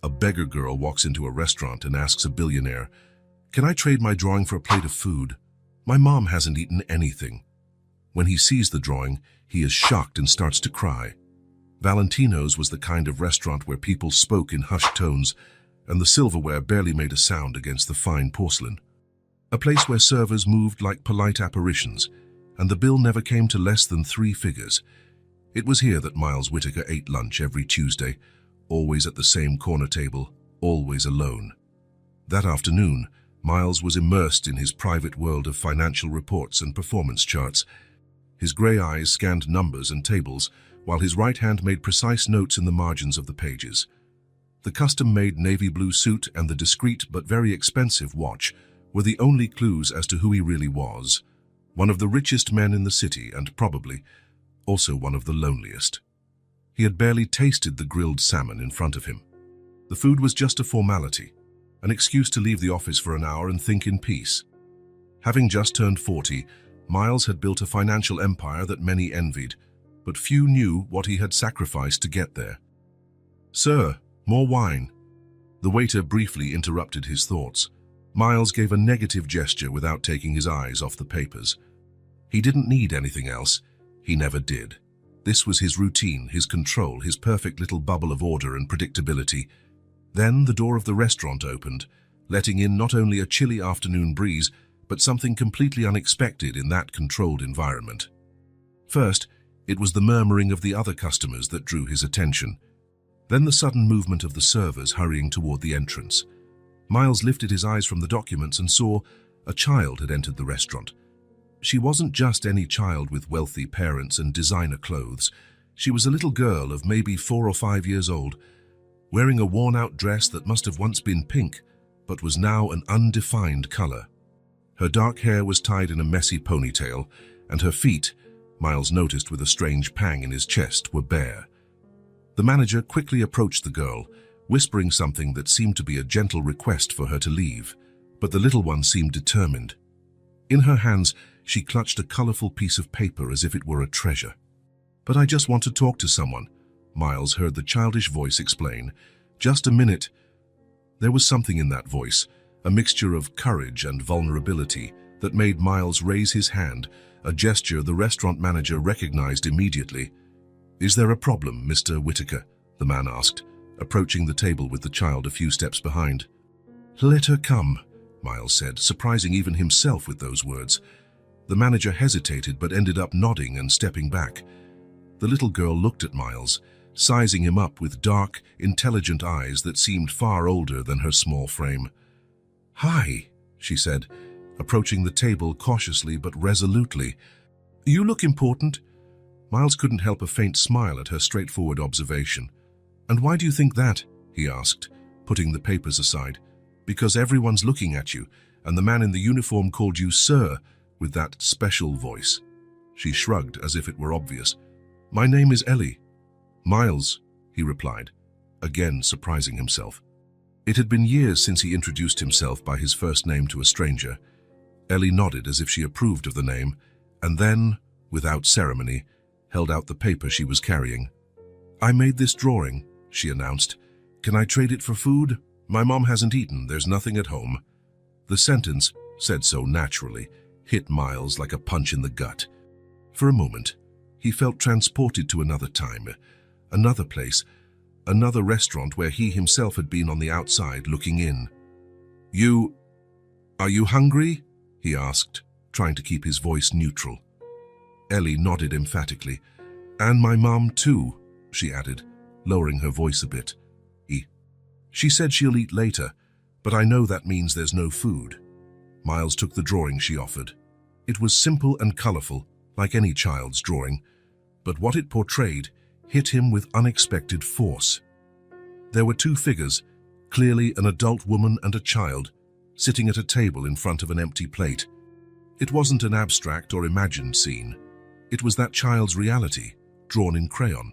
A beggar girl walks into a restaurant and asks a billionaire, "Can I trade my drawing for a plate of food? My mom hasn't eaten anything." When he sees the drawing, he is shocked and starts to cry. Valentino's was the kind of restaurant where people spoke in hushed tones, and the silverware barely made a sound against the fine porcelain. A place where servers moved like polite apparitions, and the bill never came to less than 3 figures. It was here that Miles Whittaker ate lunch every Tuesday, always at the same corner table, always alone. That afternoon, Miles was immersed in his private world of financial reports and performance charts. His grey eyes scanned numbers and tables, while his right hand made precise notes in the margins of the pages. The custom-made navy blue suit and the discreet but very expensive watch were the only clues as to who he really was. One of the richest men in the city, and probably also one of the loneliest. He had barely tasted the grilled salmon in front of him. The food was just a formality, an excuse to leave the office for an hour and think in peace. Having just turned 40, Miles had built a financial empire that many envied, but few knew what he had sacrificed to get there. "Sir, more wine." The waiter briefly interrupted his thoughts. Miles gave a negative gesture without taking his eyes off the papers. He didn't need anything else. He never did. This was his routine, his control, his perfect little bubble of order and predictability. Then the door of the restaurant opened, letting in not only a chilly afternoon breeze, but something completely unexpected in that controlled environment. First, it was the murmuring of the other customers that drew his attention. Then the sudden movement of the servers hurrying toward the entrance. Miles lifted his eyes from the documents and saw a child had entered the restaurant. She wasn't just any child with wealthy parents and designer clothes. She was a little girl of maybe 4 or 5 years old, wearing a worn-out dress that must have once been pink, but was now an undefined color. Her dark hair was tied in a messy ponytail, and her feet, Miles noticed with a strange pang in his chest, were bare. The manager quickly approached the girl, whispering something that seemed to be a gentle request for her to leave, but the little one seemed determined. In her hands, she clutched a colorful piece of paper as if it were a treasure. "But I just want to talk to someone," Miles heard the childish voice explain. "Just a minute." There was something in that voice, a mixture of courage and vulnerability, that made Miles raise his hand, a gesture the restaurant manager recognized immediately. "Is there a problem, Mr. Whittaker?" the man asked, approaching the table with the child a few steps behind. "Let her come," Miles said, surprising even himself with those words. The manager hesitated but ended up nodding and stepping back. The little girl looked at Miles, sizing him up with dark, intelligent eyes that seemed far older than her small frame. "Hi," she said, approaching the table cautiously but resolutely. "You look important." Miles couldn't help a faint smile at her straightforward observation. "And why do you think that?" he asked, putting the papers aside. "Because everyone's looking at you, and the man in the uniform called you sir, with that special voice." She shrugged as if it were obvious. "My name is Ellie." "Miles," he replied, again surprising himself. It had been years since he introduced himself by his first name to a stranger. Ellie nodded as if she approved of the name, and then, without ceremony, held out the paper she was carrying. "I made this drawing," she announced. "Can I trade it for food? My mom hasn't eaten, there's nothing at home." The sentence, said so naturally, hit Miles like a punch in the gut. For a moment, he felt transported to another time, another place, another restaurant where he himself had been on the outside looking in. Are you hungry?" he asked, trying to keep his voice neutral. Ellie nodded emphatically. "And my mom too," she added, lowering her voice a bit. "She said she'll eat later, but I know that means there's no food." Miles took the drawing she offered. It was simple and colorful, like any child's drawing, but what it portrayed hit him with unexpected force. There were 2 figures, clearly an adult woman and a child, sitting at a table in front of an empty plate. It wasn't an abstract or imagined scene. It was that child's reality, drawn in crayon.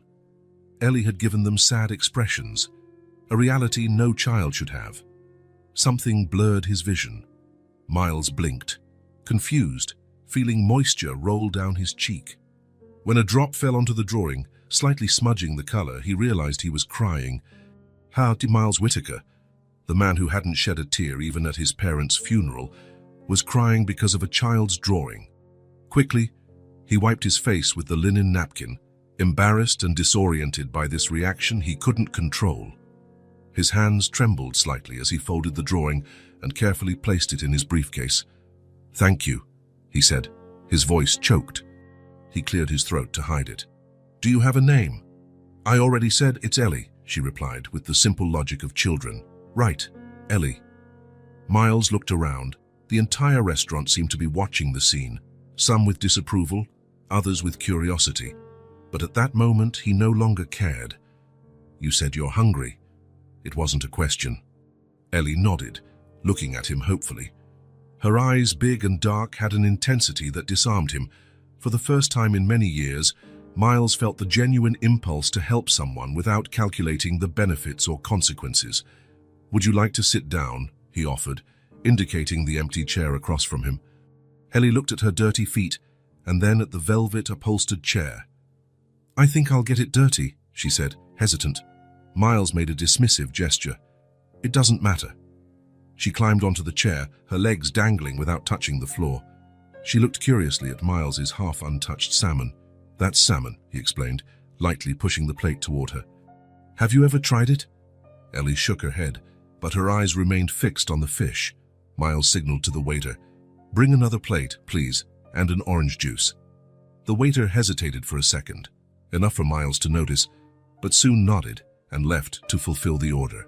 Ellie had given them sad expressions, a reality no child should have. Something blurred his vision. Miles blinked, confused, feeling moisture roll down his cheek. When a drop fell onto the drawing, slightly smudging the color, he realized he was crying. Miles Whitaker, the man who hadn't shed a tear even at his parents' funeral, was crying because of a child's drawing. Quickly, he wiped his face with the linen napkin, embarrassed and disoriented by this reaction he couldn't control. His hands trembled slightly as he folded the drawing and carefully placed it in his briefcase. "Thank you," he said, his voice choked. He cleared his throat to hide it. "Do you have a name?" "I already said it's Ellie," she replied with the simple logic of children. "Right, Ellie." Miles looked around. The entire restaurant seemed to be watching the scene, some with disapproval, others with curiosity. But at that moment, he no longer cared. "You said you're hungry." It wasn't a question. Ellie nodded, looking at him hopefully. Her eyes, big and dark, had an intensity that disarmed him. For the first time in many years, Miles felt the genuine impulse to help someone without calculating the benefits or consequences. "Would you like to sit down?" he offered, indicating the empty chair across from him. Ellie looked at her dirty feet and then at the velvet upholstered chair. "I think I'll get it dirty," she said, hesitant. Miles made a dismissive gesture. "It doesn't matter." She climbed onto the chair, her legs dangling without touching the floor. She looked curiously at Miles's half-untouched salmon. "That's salmon," he explained, lightly pushing the plate toward her. "Have you ever tried it?" Ellie shook her head, but her eyes remained fixed on the fish. Miles signaled to the waiter, "Bring another plate, please, and an orange juice." The waiter hesitated for a second, enough for Miles to notice, but soon nodded and left to fulfill the order.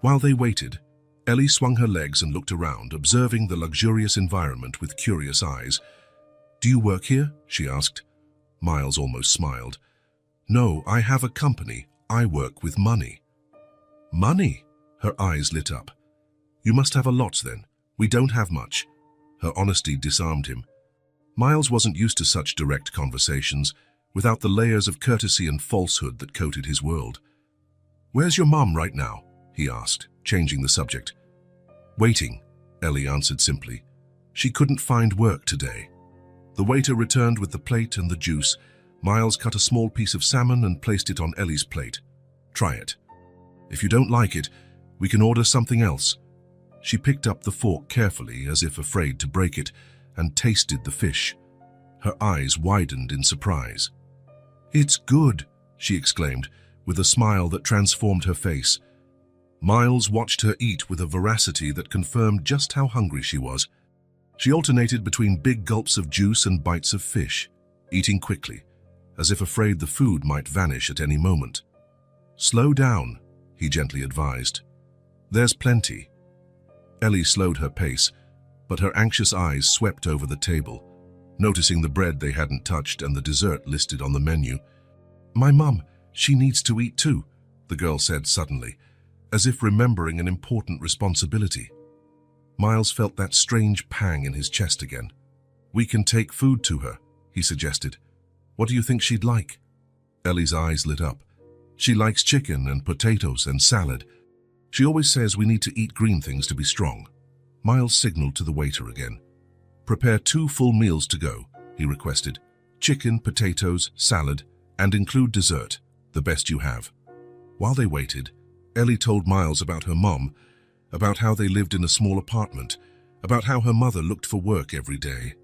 While they waited, Ellie swung her legs and looked around, observing the luxurious environment with curious eyes. "Do you work here?" she asked. Miles almost smiled. "No, I have a company. I work with money." "Money?" Her eyes lit up. "You must have a lot then. We don't have much." Her honesty disarmed him. Miles wasn't used to such direct conversations, without the layers of courtesy and falsehood that coated his world. "Where's your mom right now?" he asked, changing the subject. "Waiting," Ellie answered simply. "She couldn't find work today." The waiter returned with the plate and the juice. Miles cut a small piece of salmon and placed it on Ellie's plate. "Try it. If you don't like it, we can order something else." She picked up the fork carefully, as if afraid to break it, and tasted the fish. Her eyes widened in surprise. "It's good," she exclaimed, with a smile that transformed her face. Miles watched her eat with a voracity that confirmed just how hungry she was. She alternated between big gulps of juice and bites of fish, eating quickly, as if afraid the food might vanish at any moment. "Slow down," he gently advised. "There's plenty." Ellie slowed her pace, but her anxious eyes swept over the table, noticing the bread they hadn't touched and the dessert listed on the menu. "My mum, she needs to eat too," the girl said suddenly, as if remembering an important responsibility. Miles felt that strange pang in his chest again. "We can take food to her," he suggested. "What do you think she'd like?" Ellie's eyes lit up. "She likes chicken and potatoes and salad. She always says we need to eat green things to be strong." Miles signaled to the waiter again. "Prepare 2 full meals to go," he requested. "Chicken, potatoes, salad, and include dessert, the best you have." While they waited, Ellie told Miles about her mom, about how they lived in a small apartment, about how her mother looked for work every day.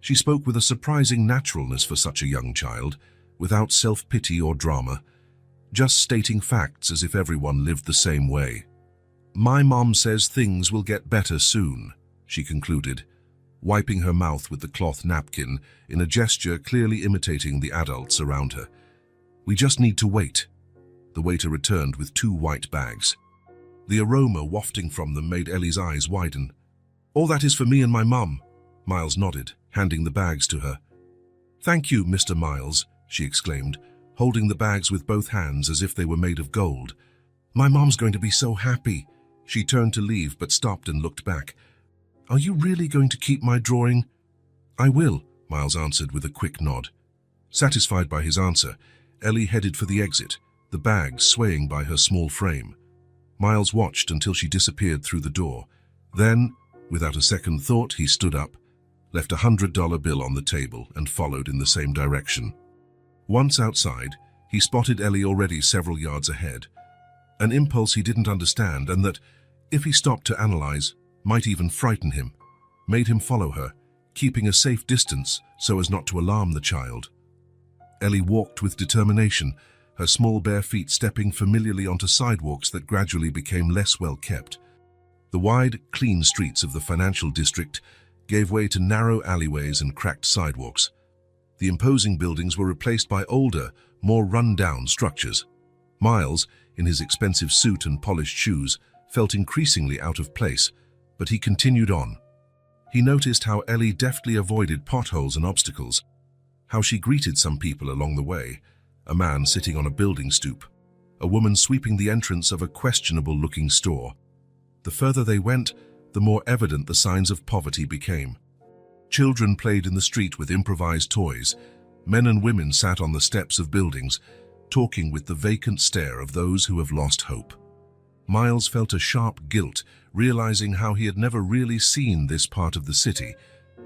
She spoke with a surprising naturalness for such a young child, without self-pity or drama, just stating facts as if everyone lived the same way. "My mom says things will get better soon," she concluded, wiping her mouth with the cloth napkin in a gesture clearly imitating the adults around her. "We just need to wait." The waiter returned with 2 white bags. The aroma wafting from them made Ellie's eyes widen. "All that is for me and my mum," Miles nodded, handing the bags to her. "Thank you, Mr. Miles," she exclaimed, holding the bags with both hands as if they were made of gold. "My mom's going to be so happy." She turned to leave but stopped and looked back. "Are you really going to keep my drawing?" "I will," Miles answered with a quick nod. Satisfied by his answer, Ellie headed for the exit, the bags swaying by her small frame. Miles watched until she disappeared through the door. Then, without a second thought, he stood up, left a $100 bill on the table, and followed in the same direction. Once outside, he spotted Ellie already several yards ahead. an impulse he didn't understand and that, if he stopped to analyze, might even frighten him, made him follow her, keeping a safe distance so as not to alarm the child. Ellie walked with determination, her small bare feet stepping familiarly onto sidewalks that gradually became less well kept. The wide, clean streets of the financial district gave way to narrow alleyways and cracked sidewalks. The imposing buildings were replaced by older, more run-down structures. Miles, in his expensive suit and polished shoes, felt increasingly out of place, but he continued on. He noticed how Ellie deftly avoided potholes and obstacles, how she greeted some people along the way, a man sitting on a building stoop, a woman sweeping the entrance of a questionable-looking store. The further they went, the more evident the signs of poverty became. Children played in the street with improvised toys. Men and women sat on the steps of buildings, talking with the vacant stare of those who have lost hope. Miles felt a sharp guilt, realizing how he had never really seen this part of the city,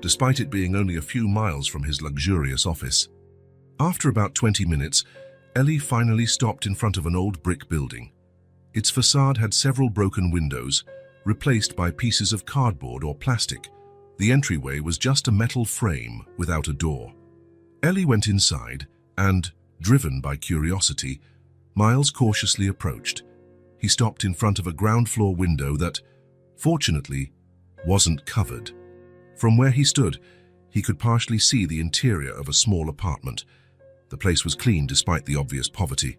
despite it being only a few miles from his luxurious office. After about 20 minutes, Ellie finally stopped in front of an old brick building. Its facade had several broken windows, replaced by pieces of cardboard or plastic. The entryway was just a metal frame without a door. Ellie went inside and, driven by curiosity, Miles cautiously approached. He stopped in front of a ground-floor window that, fortunately, wasn't covered. From where he stood, he could partially see the interior of a small apartment. The place was clean despite the obvious poverty.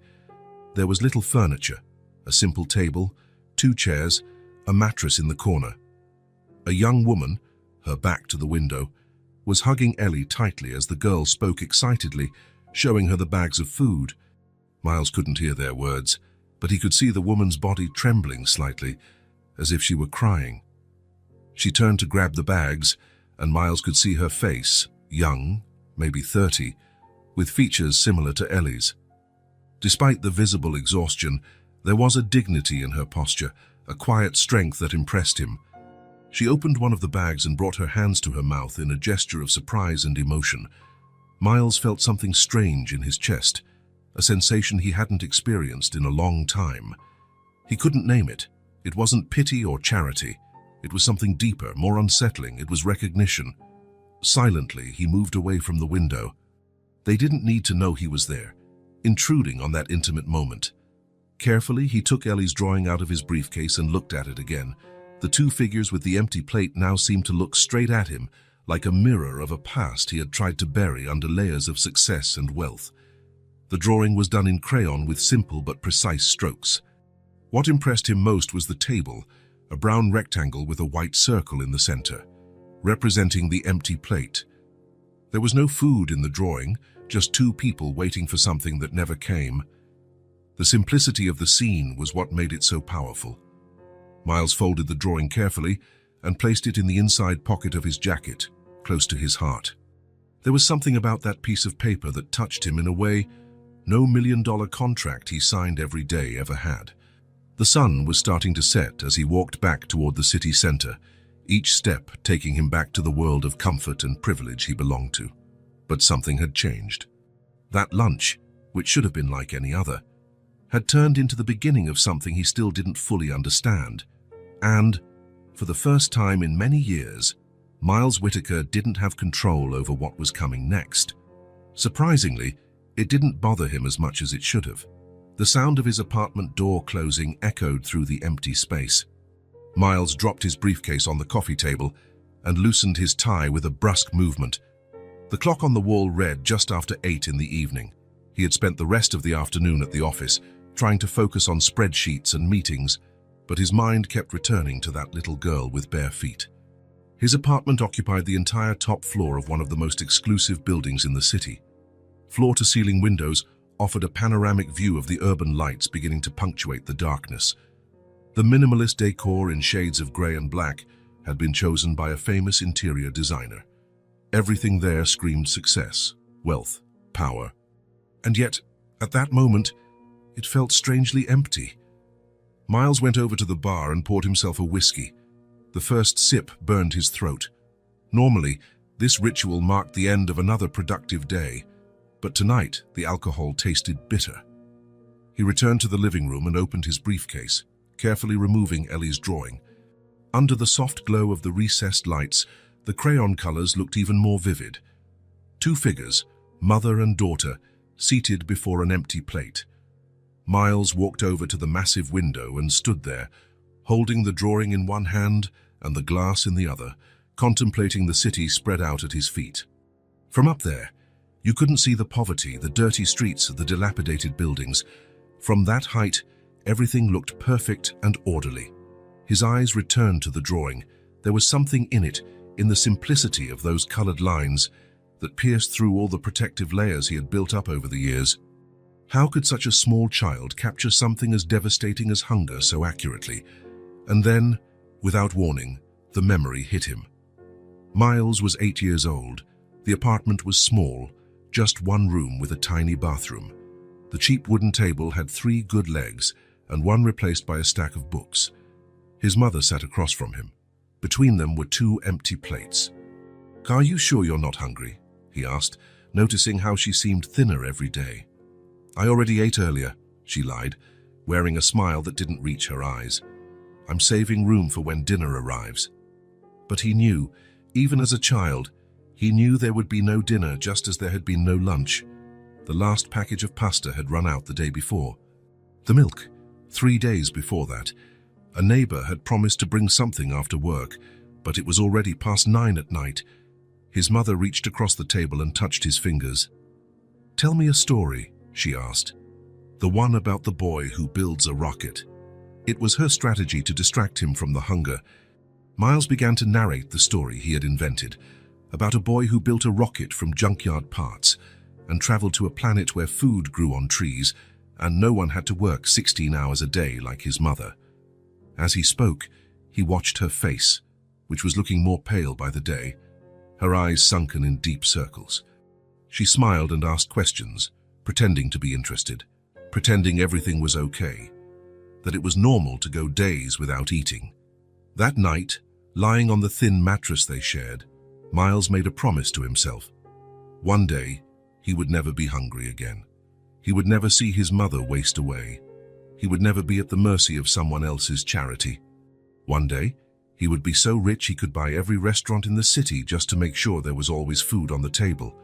There was little furniture, a simple table, 2 chairs, a mattress in the corner. A young woman, her back to the window, was hugging Ellie tightly as the girl spoke excitedly, showing her the bags of food. Miles couldn't hear their words, but he could see the woman's body trembling slightly, as if she were crying. She turned to grab the bags, and Miles could see her face, young, maybe 30, with features similar to Ellie's. Despite the visible exhaustion, there was a dignity in her posture, a quiet strength that impressed him. She opened one of the bags and brought her hands to her mouth in a gesture of surprise and emotion. Miles felt something strange in his chest, a sensation he hadn't experienced in a long time. He couldn't name it. It wasn't pity or charity. It was something deeper, more unsettling. It was recognition. Silently, he moved away from the window. They didn't need to know he was there, intruding on that intimate moment. Carefully, he took Ellie's drawing out of his briefcase and looked at it again. The 2 figures with the empty plate now seemed to look straight at him, like a mirror of a past he had tried to bury under layers of success and wealth. The drawing was done in crayon with simple but precise strokes. What impressed him most was the table, a brown rectangle with a white circle in the center, representing the empty plate. There was no food in the drawing, just 2 people waiting for something that never came. The simplicity of the scene was what made it so powerful. Miles folded the drawing carefully and placed it in the inside pocket of his jacket, close to his heart. There was something about that piece of paper that touched him in a way no $1-million contract he signed every day ever had. The sun was starting to set as he walked back toward the city center, each step taking him back to the world of comfort and privilege he belonged to. But something had changed. That lunch, which should have been like any other, had turned into the beginning of something he still didn't fully understand. And, for the first time in many years, Miles Whitaker didn't have control over what was coming next. Surprisingly, it didn't bother him as much as it should have. The sound of his apartment door closing echoed through the empty space. Miles dropped his briefcase on the coffee table and loosened his tie with a brusque movement. The clock on the wall read just after 8 in the evening. He had spent the rest of the afternoon at the office, trying to focus on spreadsheets and meetings, but his mind kept returning to that little girl with bare feet. His apartment occupied the entire top floor of one of the most exclusive buildings in the city. Floor-to-ceiling windows offered a panoramic view of the urban lights beginning to punctuate the darkness. The minimalist decor in shades of gray and black had been chosen by a famous interior designer. Everything there screamed success, wealth, power. And yet, at that moment, it felt strangely empty. Miles went over to the bar and poured himself a whiskey. The first sip burned his throat. Normally, this ritual marked the end of another productive day, but tonight the alcohol tasted bitter. He returned to the living room and opened his briefcase, carefully removing Ellie's drawing. Under the soft glow of the recessed lights, the crayon colors looked even more vivid. Two figures, mother and daughter, seated before an empty plate. Miles walked over to the massive window and stood there, holding the drawing in one hand and the glass in the other, contemplating the city spread out at his feet. From up there, you couldn't see the poverty, the dirty streets, the dilapidated buildings. From that height, everything looked perfect and orderly. His eyes returned to the drawing. There was something in it, in the simplicity of those colored lines, that pierced through all the protective layers he had built up over the years. How could such a small child capture something as devastating as hunger so accurately? And then, without warning, the memory hit him. Miles was 8 years old. The apartment was small, just one room with a tiny bathroom. The cheap wooden table had 3 good legs, and one replaced by a stack of books. His mother sat across from him. Between them were 2 empty plates. "Are you sure you're not hungry?" he asked, noticing how she seemed thinner every day. "I already ate earlier," she lied, wearing a smile that didn't reach her eyes. "I'm saving room for when dinner arrives." But he knew, even as a child, he knew there would be no dinner just as there had been no lunch. The last package of pasta had run out the day before. The milk, 3 days before that. A neighbor had promised to bring something after work, but it was already past 9 at night. His mother reached across the table and touched his fingers. "Tell me a story," she asked. "The one about the boy who builds a rocket." It was her strategy to distract him from the hunger. Miles began to narrate the story he had invented, about a boy who built a rocket from junkyard parts and traveled to a planet where food grew on trees and no one had to work 16 hours a day like his mother. As he spoke, he watched her face, which was looking more pale by the day, her eyes sunken in deep circles. She smiled and asked questions, pretending to be interested, pretending everything was okay, that it was normal to go days without eating. That night, lying on the thin mattress they shared, Miles made a promise to himself. One day, he would never be hungry again. He would never see his mother waste away. He would never be at the mercy of someone else's charity. One day, he would be so rich he could buy every restaurant in the city just to make sure there was always food on the table.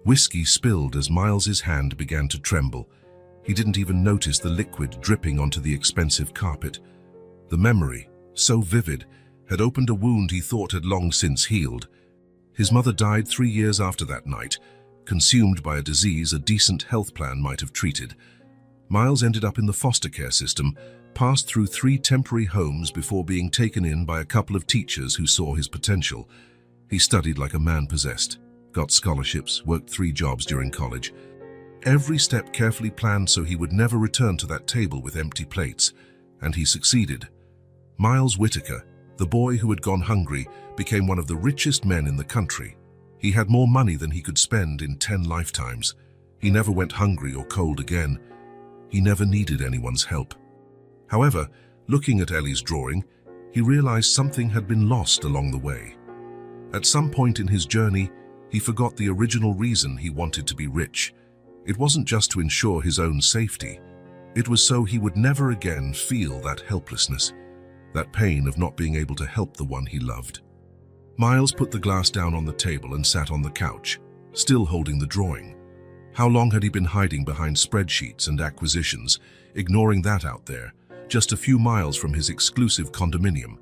Whiskey spilled as Miles's hand began to tremble. He didn't even notice the liquid dripping onto the expensive carpet. The memory, so vivid, had opened a wound he thought had long since healed. His mother died 3 years after that night, consumed by a disease a decent health plan might have treated. Miles ended up in the foster care system, passed through 3 temporary homes before being taken in by a couple of teachers who saw his potential. He studied like a man possessed, got scholarships, worked 3 jobs during college. Every step carefully planned so he would never return to that table with empty plates, and he succeeded. Miles Whitaker, the boy who had gone hungry, became one of the richest men in the country. He had more money than he could spend in 10 lifetimes. He never went hungry or cold again. He never needed anyone's help. However, looking at Ellie's drawing, he realized something had been lost along the way. At some point in his journey, he forgot the original reason he wanted to be rich. It wasn't just to ensure his own safety. It was so he would never again feel that helplessness, that pain of not being able to help the one he loved. Miles put the glass down on the table and sat on the couch, still holding the drawing. How long had he been hiding behind spreadsheets and acquisitions, ignoring that out there, just a few miles from his exclusive condominium?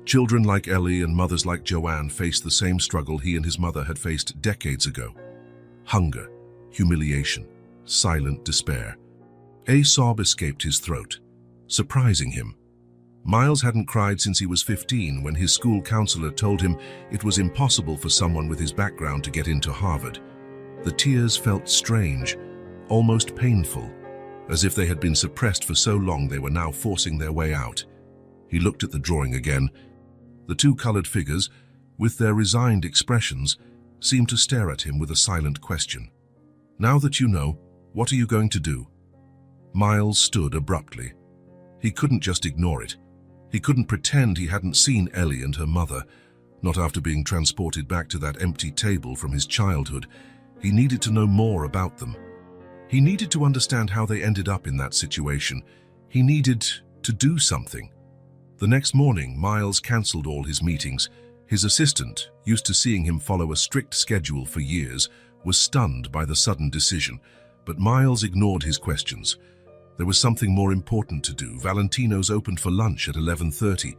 Children like Ellie and mothers like Joanne faced the same struggle he and his mother had faced decades ago. Hunger, humiliation, silent despair. A sob escaped his throat, surprising him. Miles hadn't cried since he was 15 when his school counselor told him it was impossible for someone with his background to get into Harvard. The tears felt strange, almost painful, as if they had been suppressed for so long they were now forcing their way out. He looked at the drawing again. The 2 colored figures, with their resigned expressions, seemed to stare at him with a silent question. "Now that you know, what are you going to do?" Miles stood abruptly. He couldn't just ignore it. He couldn't pretend he hadn't seen Ellie and her mother, not after being transported back to that empty table from his childhood. He needed to know more about them. He needed to understand how they ended up in that situation. He needed to do something. The next morning, Miles cancelled all his meetings. His assistant, used to seeing him follow a strict schedule for years, was stunned by the sudden decision, but Miles ignored his questions. There was something more important to do. Valentino's opened for lunch at 11:30.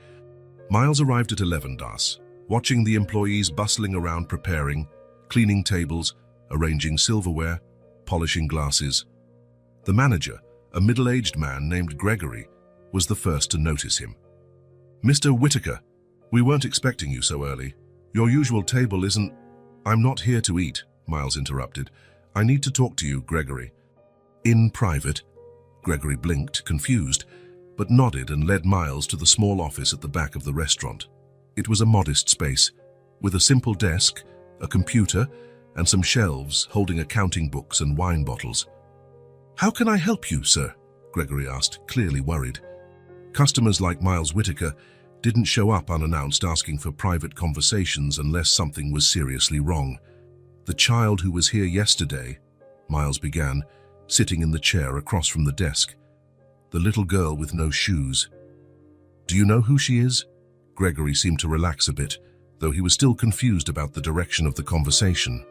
Miles arrived at 11 das, watching the employees bustling around preparing, cleaning tables, arranging silverware, polishing glasses. The manager, a middle-aged man named Gregory, was the first to notice him. "Mr. Whitaker, we weren't expecting you so early. Your usual table isn't—" "I'm not here to eat," Miles interrupted. "I need to talk to you, Gregory." "In private?" Gregory blinked, confused, but nodded and led Miles to the small office at the back of the restaurant. It was a modest space, with a simple desk, a computer, and some shelves holding accounting books and wine bottles. "How can I help you, sir?" Gregory asked, clearly worried. Customers like Miles Whitaker didn't show up unannounced asking for private conversations unless something was seriously wrong. "The child who was here yesterday," Miles began, sitting in the chair across from the desk. "The little girl with no shoes. Do you know who she is?" Gregory seemed to relax a bit, though he was still confused about the direction of the conversation.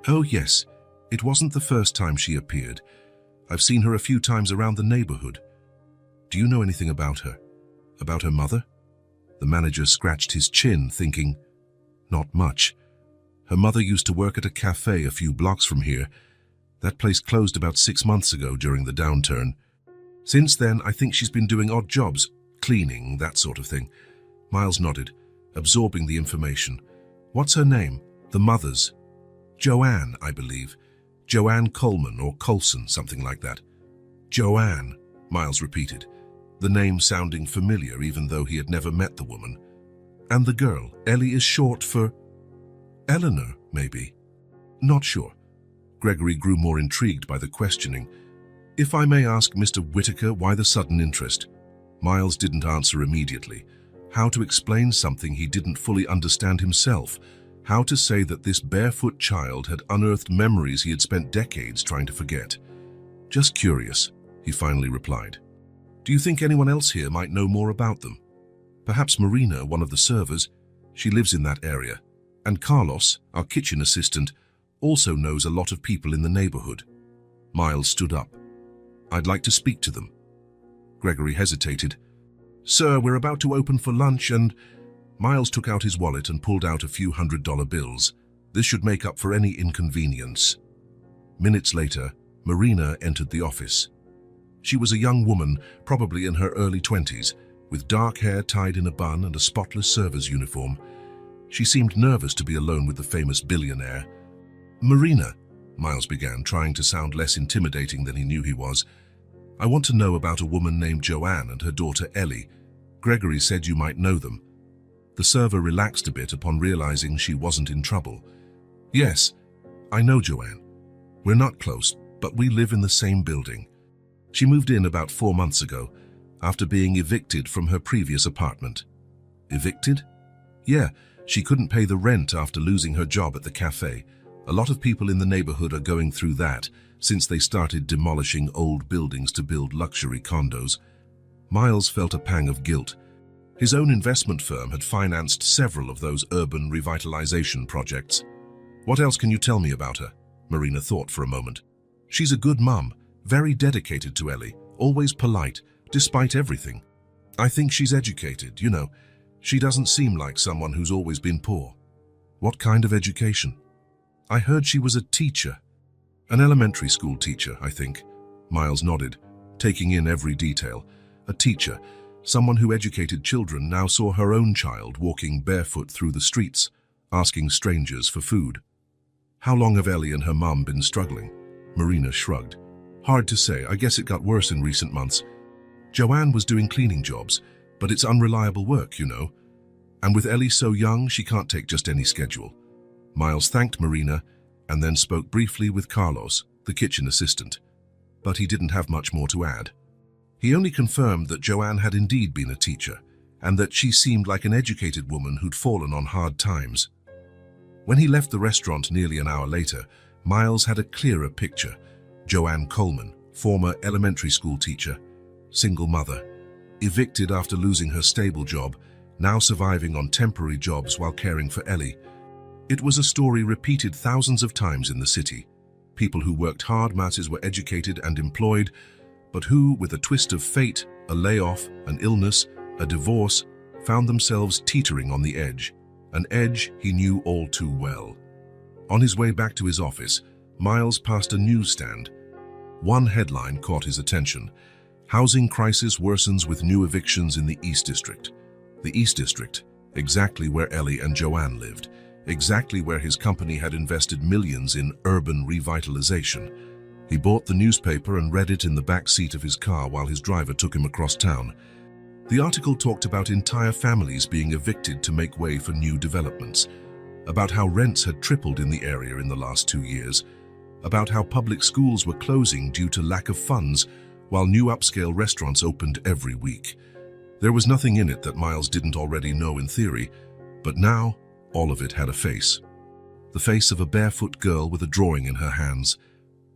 "Oh yes, it wasn't the first time she appeared. I've seen her a few times around the neighborhood. Do you know anything about her? About her mother?" The manager scratched his chin, thinking, "Not much. Her mother used to work at a cafe a few blocks from here. That place closed about 6 months ago during the downturn. Since then, I think she's been doing odd jobs, cleaning, that sort of thing." Miles nodded, absorbing the information. "What's her name? The mother's?" "Joanne, I believe. Joanne Coleman or Colson, something like that." "Joanne," Miles repeated, the name sounding familiar even though he had never met the woman. "And the girl, Ellie, is short for—" "Eleanor, maybe?" "Not sure." Gregory grew more intrigued by the questioning. "If I may ask, Mr. Whitaker, why the sudden interest?" Miles didn't answer immediately. How to explain something he didn't fully understand himself? How to say that this barefoot child had unearthed memories he had spent decades trying to forget? "Just curious," he finally replied. "Do you think anyone else here might know more about them? Perhaps Marina, one of the servers. She lives in that area. And Carlos, our kitchen assistant, also knows a lot of people in the neighborhood." Miles stood up. "I'd like to speak to them." Gregory hesitated. "Sir, we're about to open for lunch and—" Miles took out his wallet and pulled out a few $100 bills. This should make up for any inconvenience. Minutes later, Marina entered the office. She was a young woman, probably in her early 20s, with dark hair tied in a bun and a spotless server's uniform. She seemed nervous to be alone with the famous billionaire. "Marina," Miles began, trying to sound less intimidating than he knew he was, "I want to know about a woman named Joanne and her daughter Ellie. Gregory said you might know them." The server relaxed a bit upon realizing she wasn't in trouble. "Yes, I know Joanne. We're not close, but we live in the same building. She moved in about 4 months ago, after being evicted from her previous apartment." "Evicted?" "Yeah, she couldn't pay the rent after losing her job at the cafe. A lot of people in the neighborhood are going through that since they started demolishing old buildings to build luxury condos." Miles felt a pang of guilt. His own investment firm had financed several of those urban revitalization projects. "What else can you tell me about her?" Marina thought for a moment. "She's a good mum, very dedicated to Ellie, always polite, despite everything. I think she's educated, you know. She doesn't seem like someone who's always been poor." "What kind of education?" "I heard she was a teacher." "An elementary school teacher, I think." Miles nodded, taking in every detail. A teacher, someone who educated children, now saw her own child walking barefoot through the streets, asking strangers for food. "How long have Ellie and her mum been struggling?" Marina shrugged. "Hard to say. I guess it got worse in recent months. Joanne was doing cleaning jobs, but it's unreliable work, you know. And with Ellie so young, she can't take just any schedule." Miles thanked Marina and then spoke briefly with Carlos, the kitchen assistant. But he didn't have much more to add. He only confirmed that Joanne had indeed been a teacher, and that she seemed like an educated woman who'd fallen on hard times. When he left the restaurant nearly an hour later, Miles had a clearer picture. Joanne Coleman, former elementary school teacher, single mother, evicted after losing her stable job, now surviving on temporary jobs while caring for Ellie. It was a story repeated thousands of times in the city. People who worked hard, masses were educated and employed, but who, with a twist of fate, a layoff, an illness, a divorce, found themselves teetering on the edge, an edge he knew all too well. On his way back to his office, Miles passed a newsstand. One headline caught his attention: "Housing crisis worsens with new evictions in the East District." The East District, exactly where Ellie and Joanne lived, exactly where his company had invested millions in urban revitalization. He bought the newspaper and read it in the back seat of his car while his driver took him across town. The article talked about entire families being evicted to make way for new developments, about how rents had tripled in the area in the last 2 years, about how public schools were closing due to lack of funds, while new upscale restaurants opened every week. There was nothing in it that Miles didn't already know in theory, but now all of it had a face. The face of a barefoot girl with a drawing in her hands.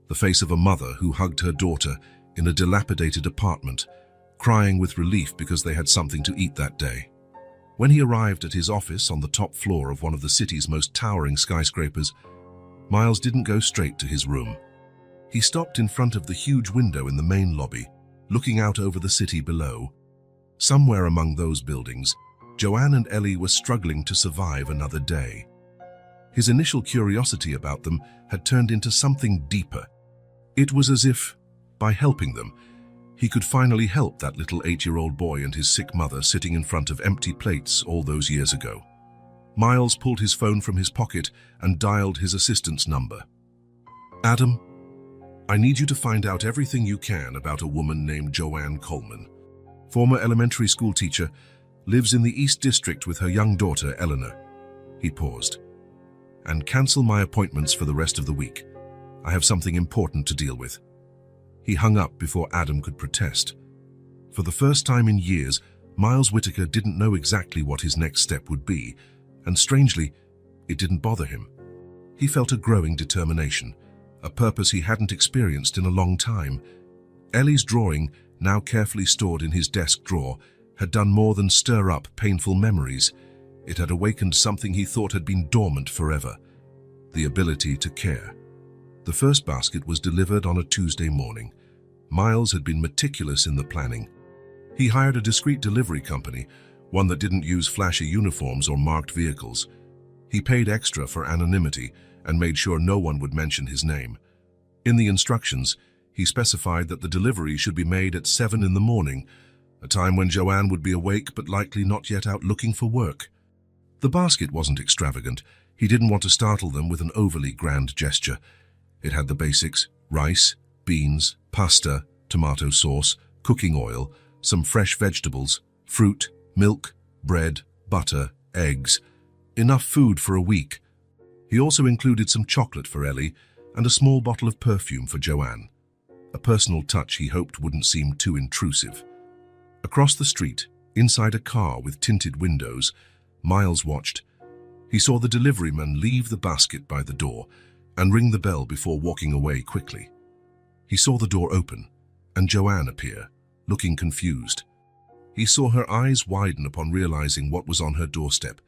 The face of a mother who hugged her daughter in a dilapidated apartment, crying with relief because they had something to eat that day. When he arrived at his office on the top floor of one of the city's most towering skyscrapers, Miles didn't go straight to his room. He stopped in front of the huge window in the main lobby, looking out over the city below. Somewhere among those buildings, Joanne and Ellie were struggling to survive another day. His initial curiosity about them had turned into something deeper. It was as if, by helping them, he could finally help that little 8-year-old boy and his sick mother sitting in front of empty plates all those years ago. Miles pulled his phone from his pocket and dialed his assistant's number. "Adam, I need you to find out everything you can about a woman named Joanne Coleman. Former elementary school teacher, lives in the East District with her young daughter, Eleanor." He paused. "And cancel my appointments for the rest of the week. I have something important to deal with." He hung up before Adam could protest. For the first time in years, Miles Whitaker didn't know exactly what his next step would be, and strangely, it didn't bother him. He felt a growing determination, a purpose he hadn't experienced in a long time. Ellie's drawing, now carefully stored in his desk drawer, had done more than stir up painful memories. It had awakened something he thought had been dormant forever: the ability to care. The first basket was delivered on a Tuesday morning. Miles had been meticulous in the planning. He hired a discreet delivery company, one that didn't use flashy uniforms or marked vehicles. He paid extra for anonymity and made sure no one would mention his name. In the instructions, he specified that the delivery should be made at 7 in the morning, a time when Joanne would be awake but likely not yet out looking for work. The basket wasn't extravagant. He didn't want to startle them with an overly grand gesture. It had the basics: rice, beans, pasta, tomato sauce, cooking oil, some fresh vegetables, fruit, milk, bread, butter, eggs. Enough food for a week. He also included some chocolate for Ellie and a small bottle of perfume for Joanne. A personal touch he hoped wouldn't seem too intrusive. Across the street, inside a car with tinted windows, Miles watched. He saw the deliveryman leave the basket by the door and ring the bell before walking away quickly. He saw the door open and Joanne appear, looking confused. He saw her eyes widen upon realizing what was on her doorstep.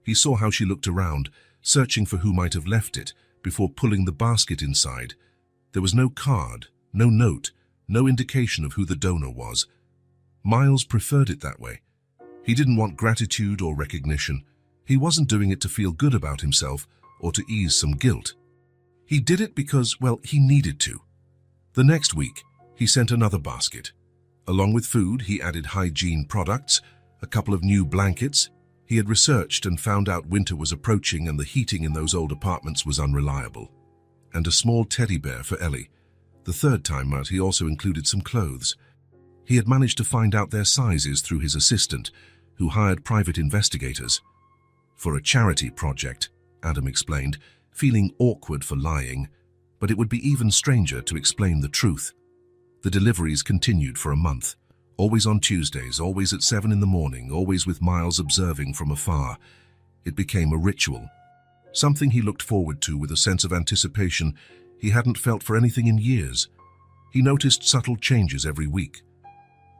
He saw how she looked around, searching for who might have left it, before pulling the basket inside. There was no card, no note, no indication of who the donor was. Miles preferred it that way. He didn't want gratitude or recognition. He wasn't doing it to feel good about himself or to ease some guilt. He did it because, well, he needed to. The next week, he sent another basket. Along with food, he added hygiene products, a couple of new blankets. He had researched and found out winter was approaching and the heating in those old apartments was unreliable. And a small teddy bear for Ellie. The third time out, he also included some clothes. He had managed to find out their sizes through his assistant, who hired private investigators. For a charity project, Adam explained, feeling awkward for lying, but it would be even stranger to explain the truth. The deliveries continued for a month, always on Tuesdays, always at 7 in the morning, always with Miles observing from afar. It became a ritual, something he looked forward to with a sense of anticipation, he hadn't felt for anything in years. He noticed subtle changes every week.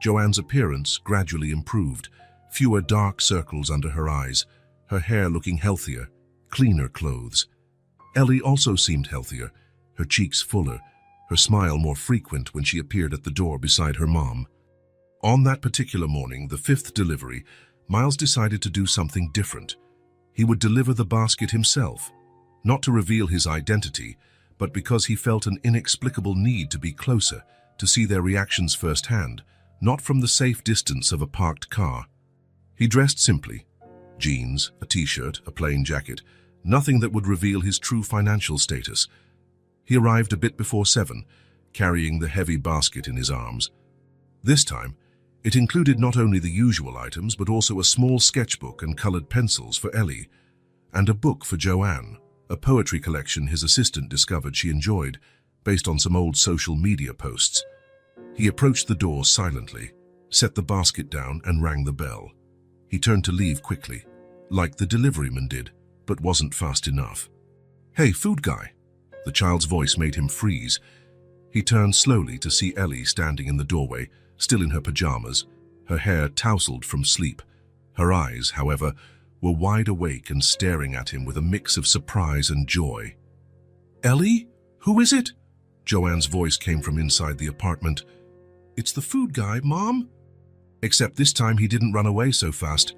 Joanne's appearance gradually improved, fewer dark circles under her eyes, her hair looking healthier, cleaner clothes. Ellie also seemed healthier, her cheeks fuller, her smile more frequent when she appeared at the door beside her mom. On that particular morning, the 5th delivery, Miles decided to do something different. He would deliver the basket himself, not to reveal his identity, but because he felt an inexplicable need to be closer, to see their reactions firsthand, not from the safe distance of a parked car. He dressed simply. Jeans, a t-shirt, a plain jacket, nothing that would reveal his true financial status. He arrived a bit before 7, carrying the heavy basket in his arms. This time, it included not only the usual items, but also a small sketchbook and colored pencils for Ellie, and a book for Joanne, a poetry collection his assistant discovered she enjoyed, based on some old social media posts. He approached the door silently, set the basket down, and rang the bell. He turned to leave quickly, like the deliveryman did, but wasn't fast enough. "Hey, food guy!" The child's voice made him freeze. He turned slowly to see Ellie standing in the doorway, still in her pajamas, her hair tousled from sleep. Her eyes, however, were wide awake and staring at him with a mix of surprise and joy. "Ellie? Who is it?" Joanne's voice came from inside the apartment. "It's the food guy, Mom." Except this time he didn't run away so fast.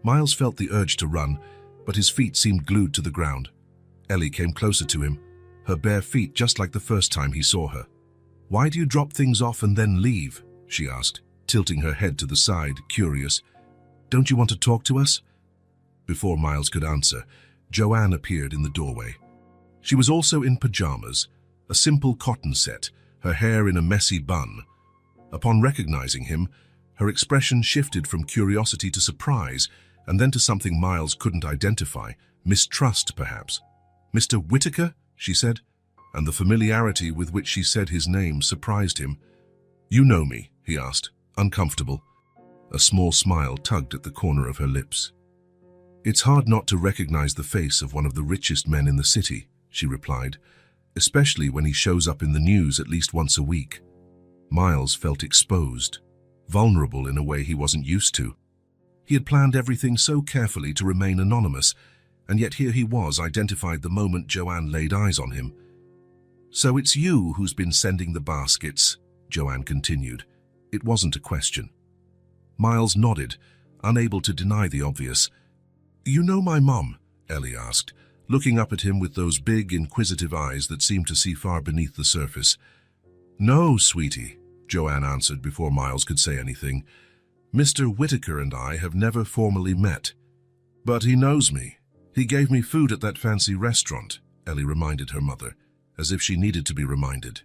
Miles felt the urge to run, but his feet seemed glued to the ground. Ellie came closer to him, her bare feet just like the first time he saw her. "Why do you drop things off and then leave?" she asked, tilting her head to the side, curious. "Don't you want to talk to us?" Before Miles could answer, Joanne appeared in the doorway. She was also in pajamas, a simple cotton set, her hair in a messy bun. Upon recognizing him, her expression shifted from curiosity to surprise, and then to something Miles couldn't identify, mistrust perhaps. "Mr. Whitaker?" she said, and the familiarity with which she said his name surprised him. "You know me?" he asked, uncomfortable. A small smile tugged at the corner of her lips. "It's hard not to recognize the face of one of the richest men in the city," she replied, "especially when he shows up in the news at least once a week." Miles felt exposed, vulnerable in a way he wasn't used to. He had planned everything so carefully to remain anonymous, and yet here he was, identified the moment Joanne laid eyes on him. "So it's you who's been sending the baskets," Joanne continued. It wasn't a question. Miles nodded, unable to deny the obvious. "You know my mom?" Ellie asked, looking up at him with those big, inquisitive eyes that seemed to see far beneath the surface. "No, sweetie," Joanne answered before Miles could say anything. "Mr. Whitaker and I have never formally met. But he knows me. He gave me food at that fancy restaurant," Ellie reminded her mother, as if she needed to be reminded.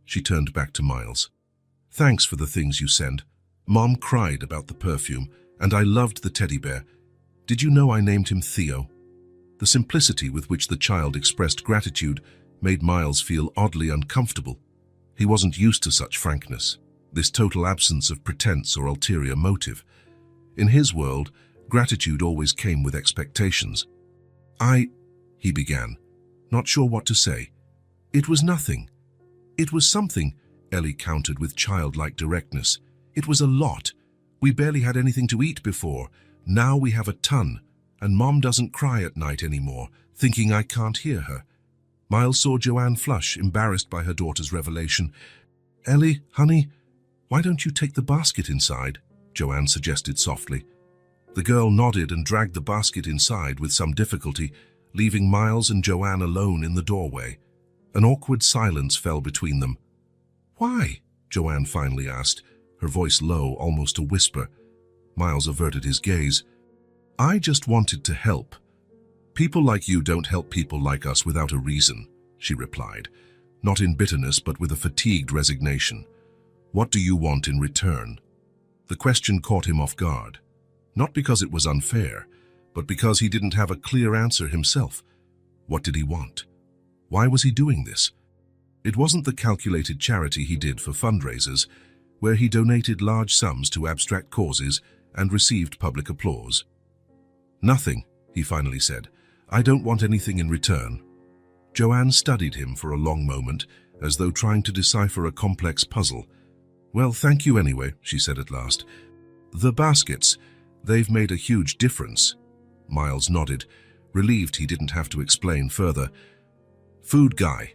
She turned back to Miles. "Thanks for the things you send. Mom cried about the perfume, and I loved the teddy bear. Did you know I named him Theo?" The simplicity with which the child expressed gratitude made Miles feel oddly uncomfortable. He wasn't used to such frankness, this total absence of pretense or ulterior motive. In his world, gratitude always came with expectations. He began, not sure what to say. "It was nothing." "It was something," Ellie countered with childlike directness. "It was a lot. We barely had anything to eat before. Now we have a ton, and Mom doesn't cry at night anymore, thinking I can't hear her." Miles saw Joanne flush, embarrassed by her daughter's revelation. "Ellie, honey, why don't you take the basket inside?" Joanne suggested softly. The girl nodded and dragged the basket inside with some difficulty, leaving Miles and Joanne alone in the doorway. An awkward silence fell between them. "Why?" Joanne finally asked, her voice low, almost a whisper. Miles averted his gaze. "I just wanted to help. People like you don't help people like us without a reason," she replied, not in bitterness but with a fatigued resignation. "What do you want in return?" The question caught him off guard, not because it was unfair, but because he didn't have a clear answer himself. What did he want? Why was he doing this? It wasn't the calculated charity he did for fundraisers, where he donated large sums to abstract causes and received public applause. "Nothing," he finally said. "I don't want anything in return." Joanne studied him for a long moment, as though trying to decipher a complex puzzle. "Well, thank you anyway," she said at last. "The baskets, they've made a huge difference." Miles nodded, relieved he didn't have to explain further. "Food guy."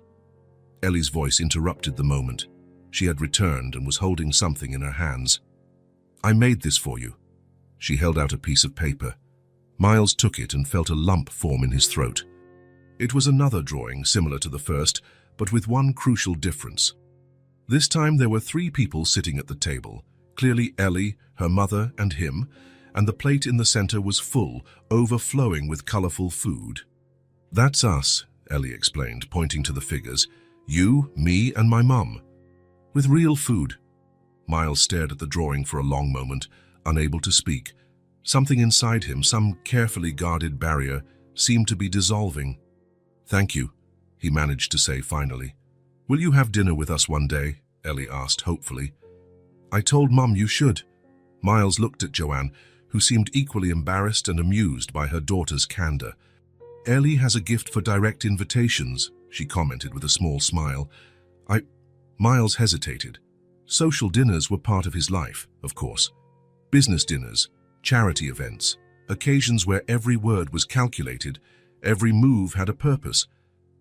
Ellie's voice interrupted the moment. She had returned and was holding something in her hands. "I made this for you." She held out a piece of paper. Miles took it and felt a lump form in his throat. It was another drawing similar to the first, but with one crucial difference. This time there were 3 people sitting at the table, clearly Ellie, her mother, and him, and the plate in the center was full, overflowing with colorful food. "That's us," Ellie explained, pointing to the figures. "You, me, and my mum. With real food." Miles stared at the drawing for a long moment, unable to speak. Something inside him, some carefully guarded barrier, seemed to be dissolving. "Thank you," he managed to say finally. "Will you have dinner with us one day?" Ellie asked hopefully. "I told Mum you should." Miles looked at Joanne, who seemed equally embarrassed and amused by her daughter's candor. "Ellie has a gift for direct invitations," she commented with a small smile. Miles hesitated. Social dinners were part of his life, of course. Business dinners, charity events, occasions where every word was calculated, every move had a purpose.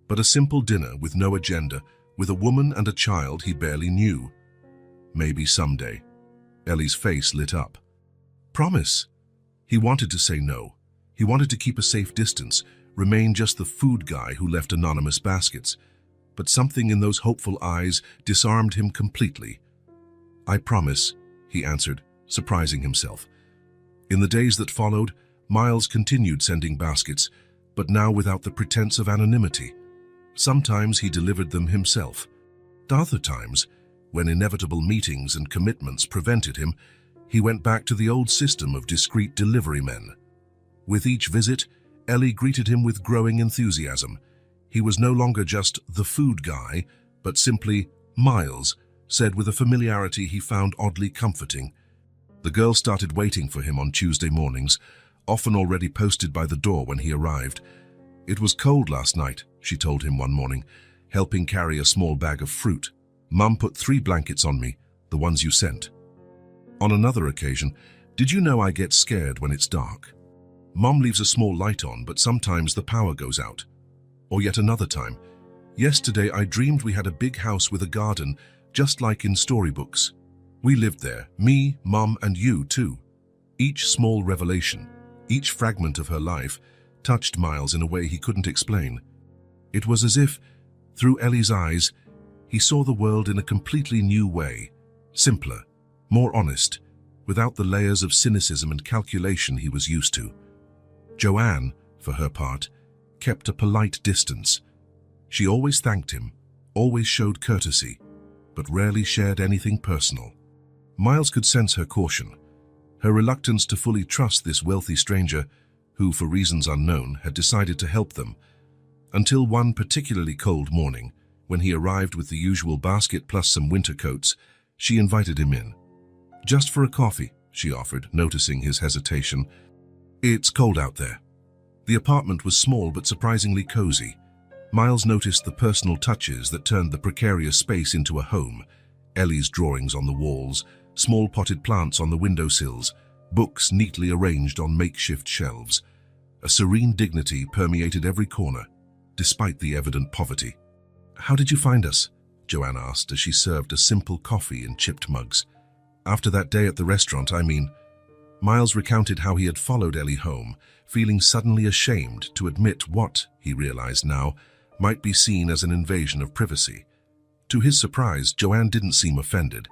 But a simple dinner with no agenda, with a woman and a child he barely knew. Maybe someday. Ellie's face lit up. "Promise." He wanted to say no. He wanted to keep a safe distance, remain just the food guy who left anonymous baskets. But something in those hopeful eyes disarmed him completely. "I promise," he answered, surprising himself. In the days that followed, Miles continued sending baskets, but now without the pretense of anonymity. Sometimes he delivered them himself. Other times, when inevitable meetings and commitments prevented him, he went back to the old system of discreet delivery men. With each visit, Ellie greeted him with growing enthusiasm. He was no longer just the food guy, but simply Miles, said with a familiarity he found oddly comforting. The girl started waiting for him on Tuesday mornings, often already posted by the door when he arrived. "It was cold last night," she told him one morning, helping carry a small bag of fruit. "Mum put 3 blankets on me, the ones you sent." On another occasion, "Did you know I get scared when it's dark? Mum leaves a small light on, but sometimes the power goes out." Or yet another time, "Yesterday I dreamed we had a big house with a garden, just like in storybooks. We lived there, me, Mum, and you too." Each small revelation, each fragment of her life, touched Miles in a way he couldn't explain. It was as if, through Ellie's eyes, he saw the world in a completely new way, simpler, more honest, without the layers of cynicism and calculation he was used to. Joanne, for her part, kept a polite distance. She always thanked him, always showed courtesy, but rarely shared anything personal. Miles could sense her caution, her reluctance to fully trust this wealthy stranger who, for reasons unknown, had decided to help them, until one particularly cold morning, when he arrived with the usual basket plus some winter coats, she invited him in. "Just for a coffee," she offered, noticing his hesitation. "It's cold out there." The apartment was small but surprisingly cozy. Miles noticed the personal touches that turned the precarious space into a home. Ellie's drawings on the walls, small potted plants on the windowsills, books neatly arranged on makeshift shelves. A serene dignity permeated every corner, despite the evident poverty. "How did you find us?" Joanne asked as she served a simple coffee in chipped mugs. "After that day at the restaurant, I mean." Miles recounted how he had followed Ellie home, feeling suddenly ashamed to admit what, he realized now, might be seen as an invasion of privacy. To his surprise, Joanne didn't seem offended.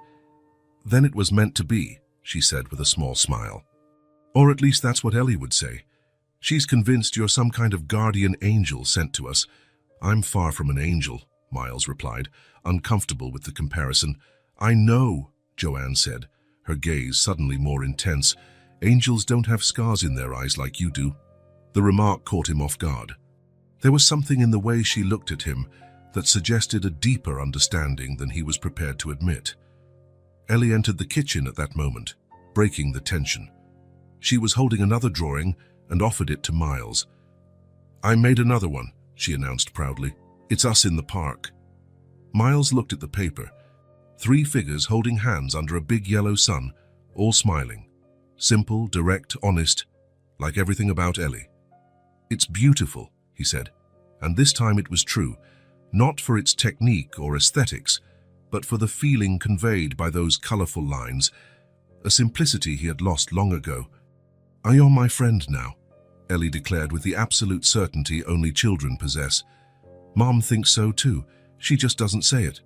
"Then it was meant to be," she said with a small smile. "Or at least that's what Ellie would say. She's convinced you're some kind of guardian angel sent to us." "I'm far from an angel," Miles replied, uncomfortable with the comparison. "I know," Joanne said, her gaze suddenly more intense. "Angels don't have scars in their eyes like you do." The remark caught him off guard. There was something in the way she looked at him that suggested a deeper understanding than he was prepared to admit. Ellie entered the kitchen at that moment, breaking the tension. She was holding another drawing and offered it to Miles. "I made another one," she announced proudly. It's us in the park. Miles looked at the paper. 3 figures holding hands under a big yellow sun, all smiling. Simple, direct, honest, like everything about Ellie. It's beautiful, he said, and this time it was true, not for its technique or aesthetics, but for the feeling conveyed by those colorful lines, a simplicity he had lost long ago. "You're my friend now," Ellie declared with the absolute certainty only children possess. "Mom thinks so too, she just doesn't say it."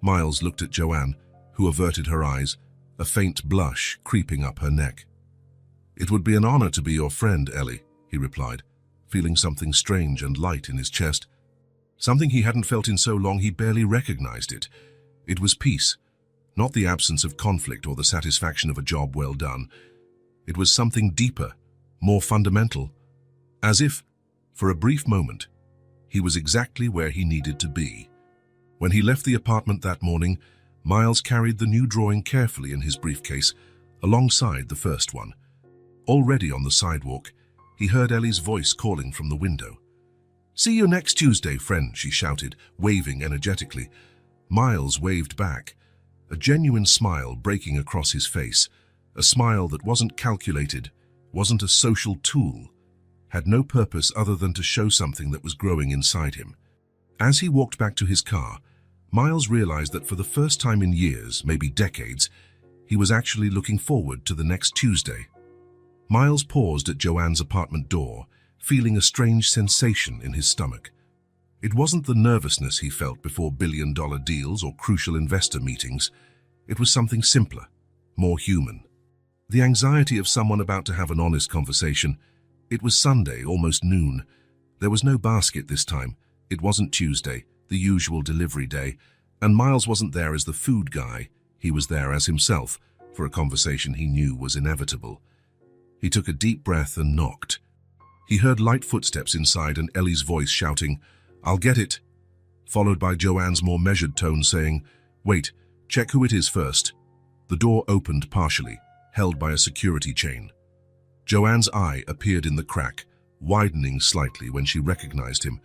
Miles looked at Joanne, who averted her eyes, a faint blush creeping up her neck. "It would be an honor to be your friend, Ellie," he replied, feeling something strange and light in his chest. Something he hadn't felt in so long he barely recognized it. It was peace, not the absence of conflict or the satisfaction of a job well done. It was something deeper, more fundamental, as if, for a brief moment, he was exactly where he needed to be. When he left the apartment that morning, Miles carried the new drawing carefully in his briefcase, alongside the first one. Already on the sidewalk, he heard Ellie's voice calling from the window. "See you next Tuesday, friend," she shouted, waving energetically. Miles waved back, a genuine smile breaking across his face, a smile that wasn't calculated, wasn't a social tool, had no purpose other than to show something that was growing inside him. As he walked back to his car, Miles realized that for the first time in years, maybe decades, he was actually looking forward to the next Tuesday. Miles paused at Joanne's apartment door, feeling a strange sensation in his stomach. It wasn't the nervousness he felt before billion-dollar deals or crucial investor meetings. It was something simpler, more human. The anxiety of someone about to have an honest conversation. It was Sunday, almost noon. There was no basket this time. It wasn't Tuesday, the usual delivery day, and Miles wasn't there as the food guy. He was there as himself, for a conversation he knew was inevitable. He took a deep breath and knocked. He heard light footsteps inside and Ellie's voice shouting, "I'll get it," followed by Joanne's more measured tone saying, "Wait, check who it is first." The door opened partially, held by a security chain. Joanne's eye appeared in the crack, widening slightly when she recognized him.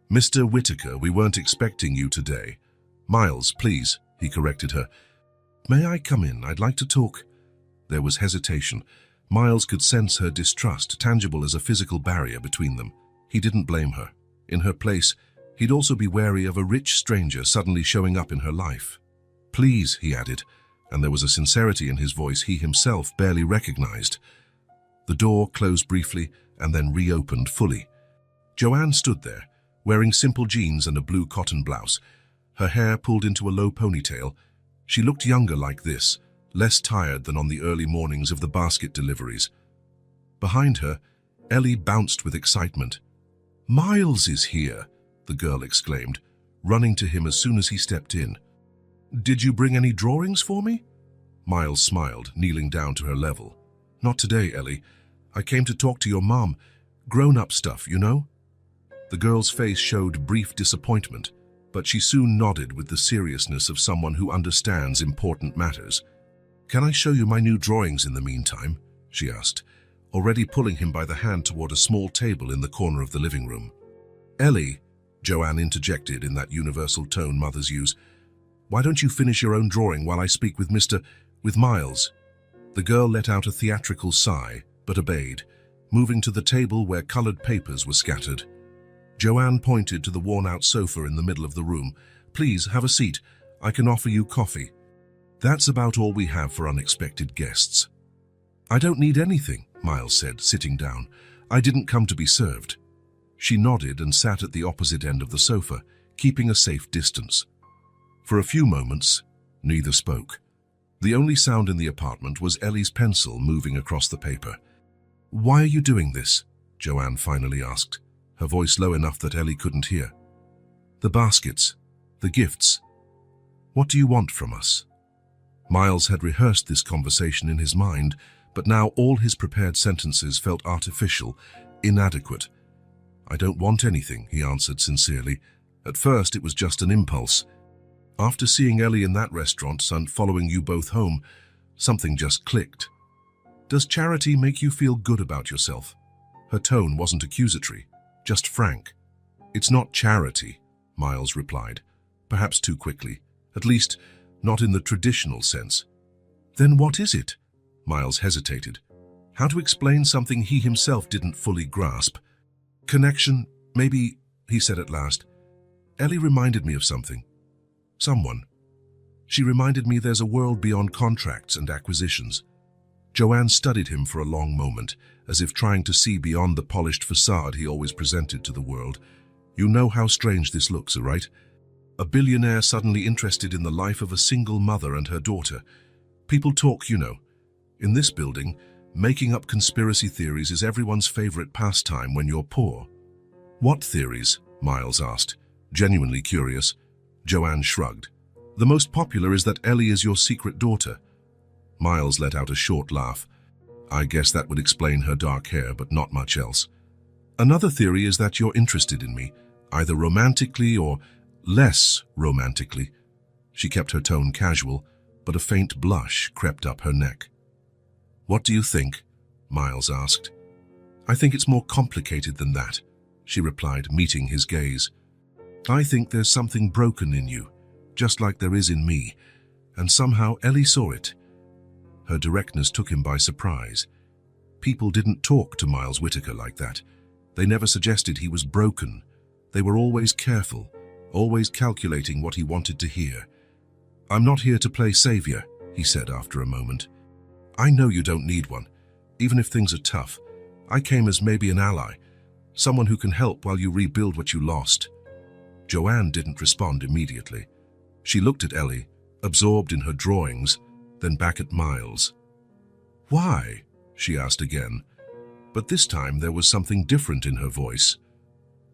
"Mr. Whitaker, we weren't expecting you today." "Miles, please," he corrected her. "May I come in? I'd like to talk." There was hesitation. Miles could sense her distrust, tangible as a physical barrier between them. He didn't blame her. In her place, he'd also be wary of a rich stranger suddenly showing up in her life. "Please," he added, and there was a sincerity in his voice he himself barely recognized. The door closed briefly and then reopened fully. Joanne stood there, wearing simple jeans and a blue cotton blouse, her hair pulled into a low ponytail. She looked younger like this, less tired than on the early mornings of the basket deliveries. Behind her, Ellie bounced with excitement. "Miles is here," the girl exclaimed, running to him as soon as he stepped in. "Did you bring any drawings for me?" Miles smiled, kneeling down to her level. "Not today, Ellie. I came to talk to your mom. Grown-up stuff, you know?" The girl's face showed brief disappointment, but she soon nodded with the seriousness of someone who understands important matters. "Can I show you my new drawings in the meantime?" she asked, already pulling him by the hand toward a small table in the corner of the living room. "Ellie," Joanne interjected in that universal tone mothers use, "why don't you finish your own drawing while I speak with with Miles?" The girl let out a theatrical sigh, but obeyed, moving to the table where colored papers were scattered. Joanne pointed to the worn-out sofa in the middle of the room. "Please, have a seat. I can offer you coffee." "That's about all we have for unexpected guests." "I don't need anything," Miles said, sitting down. "I didn't come to be served." She nodded and sat at the opposite end of the sofa, keeping a safe distance. For a few moments, neither spoke. The only sound in the apartment was Ellie's pencil moving across the paper. "Why are you doing this?" Joanne finally asked, her voice low enough that Ellie couldn't hear. "The baskets, the gifts. What do you want from us?" Miles had rehearsed this conversation in his mind, but now all his prepared sentences felt artificial, inadequate. "I don't want anything," he answered sincerely. "At first it was just an impulse. After seeing Ellie in that restaurant and following you both home, something just clicked." "Does charity make you feel good about yourself?" Her tone wasn't accusatory, just frank. "It's not charity," Miles replied, perhaps too quickly, at least not in the traditional sense. Then what is it? Miles hesitated. How to explain something he himself didn't fully grasp? Connection, maybe, he said at last. Ellie reminded me of something. Someone. She reminded me there's a world beyond contracts and acquisitions. Joanne studied him for a long moment, as if trying to see beyond the polished facade he always presented to the world. You know how strange this looks, right? A billionaire suddenly interested in the life of a single mother and her daughter. People talk, you know. In this building, making up conspiracy theories is everyone's favorite pastime when you're poor. What theories? Miles asked, genuinely curious. Joanne shrugged. The most popular is that Ellie is your secret daughter. Miles let out a short laugh. I guess that would explain her dark hair, but not much else. Another theory is that you're interested in me, either romantically or less romantically. She kept her tone casual, but a faint blush crept up her neck. What do you think? Miles asked. I think it's more complicated than that, she replied, meeting his gaze. I think there's something broken in you, just like there is in me, and somehow Ellie saw it. Her directness took him by surprise. People didn't talk to Miles Whittaker like that. They never suggested he was broken. They were always careful, always calculating what he wanted to hear. I'm not here to play savior, he said after a moment. I know you don't need one, even if things are tough. I came as maybe an ally, someone who can help while you rebuild what you lost. Joanne didn't respond immediately. She looked at Ellie, absorbed in her drawings, then back at Miles. Why? She asked again, but this time there was something different in her voice.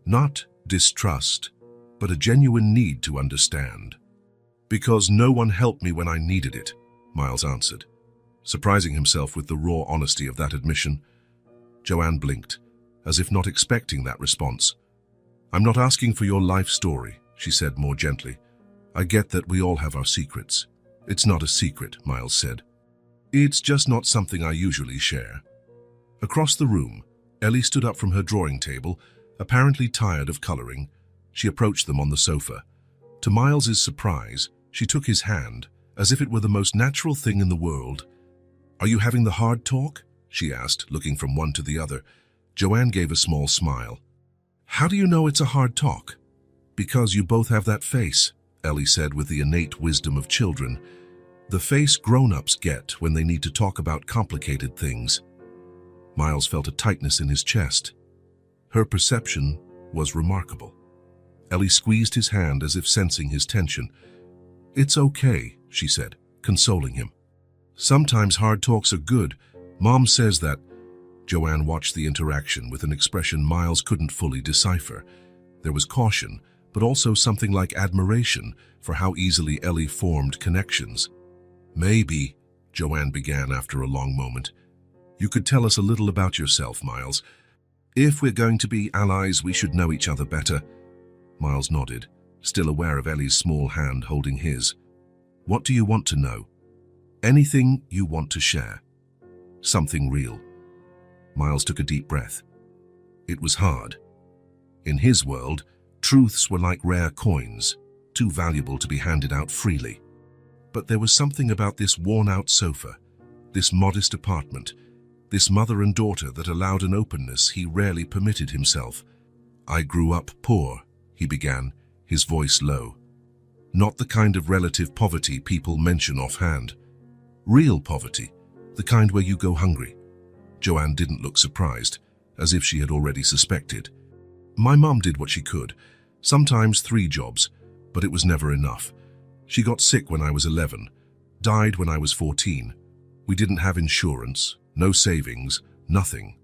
Not distrust, but a genuine need to understand. Because no one helped me when I needed it, Miles answered, surprising himself with the raw honesty of that admission. Joanne blinked, as if not expecting that response. I'm not asking for your life story, she said more gently. I get that we all have our secrets. It's not a secret, Miles said. It's just not something I usually share. Across the room, Ellie stood up from her drawing table, apparently tired of coloring. She approached them on the sofa. To Miles's surprise, she took his hand, as if it were the most natural thing in the world. Are you having the hard talk? She asked, looking from one to the other. Joanne gave a small smile. How do you know it's a hard talk? Because you both have that face, Ellie said with the innate wisdom of children. The face grown-ups get when they need to talk about complicated things. Miles felt a tightness in his chest. Her perception was remarkable. Ellie squeezed his hand as if sensing his tension. It's okay, she said, consoling him. Sometimes hard talks are good. Mom says that. Joanne watched the interaction with an expression Miles couldn't fully decipher. There was caution, but also something like admiration for how easily Ellie formed connections. Maybe, Joanne began after a long moment, you could tell us a little about yourself, Miles. If we're going to be allies, we should know each other better. Miles nodded, still aware of Ellie's small hand holding his. What do you want to know? Anything you want to share. Something real. Miles took a deep breath. It was hard. In his world, truths were like rare coins, too valuable to be handed out freely. But there was something about this worn-out sofa, this modest apartment, this mother and daughter that allowed an openness he rarely permitted himself. I grew up poor, he began, his voice low. Not the kind of relative poverty people mention offhand. Real poverty, the kind where you go hungry. Joanne didn't look surprised, as if she had already suspected. My mom did what she could, sometimes 3 jobs, but it was never enough. She got sick when I was 11, died when I was 14. We didn't have insurance, no savings, nothing.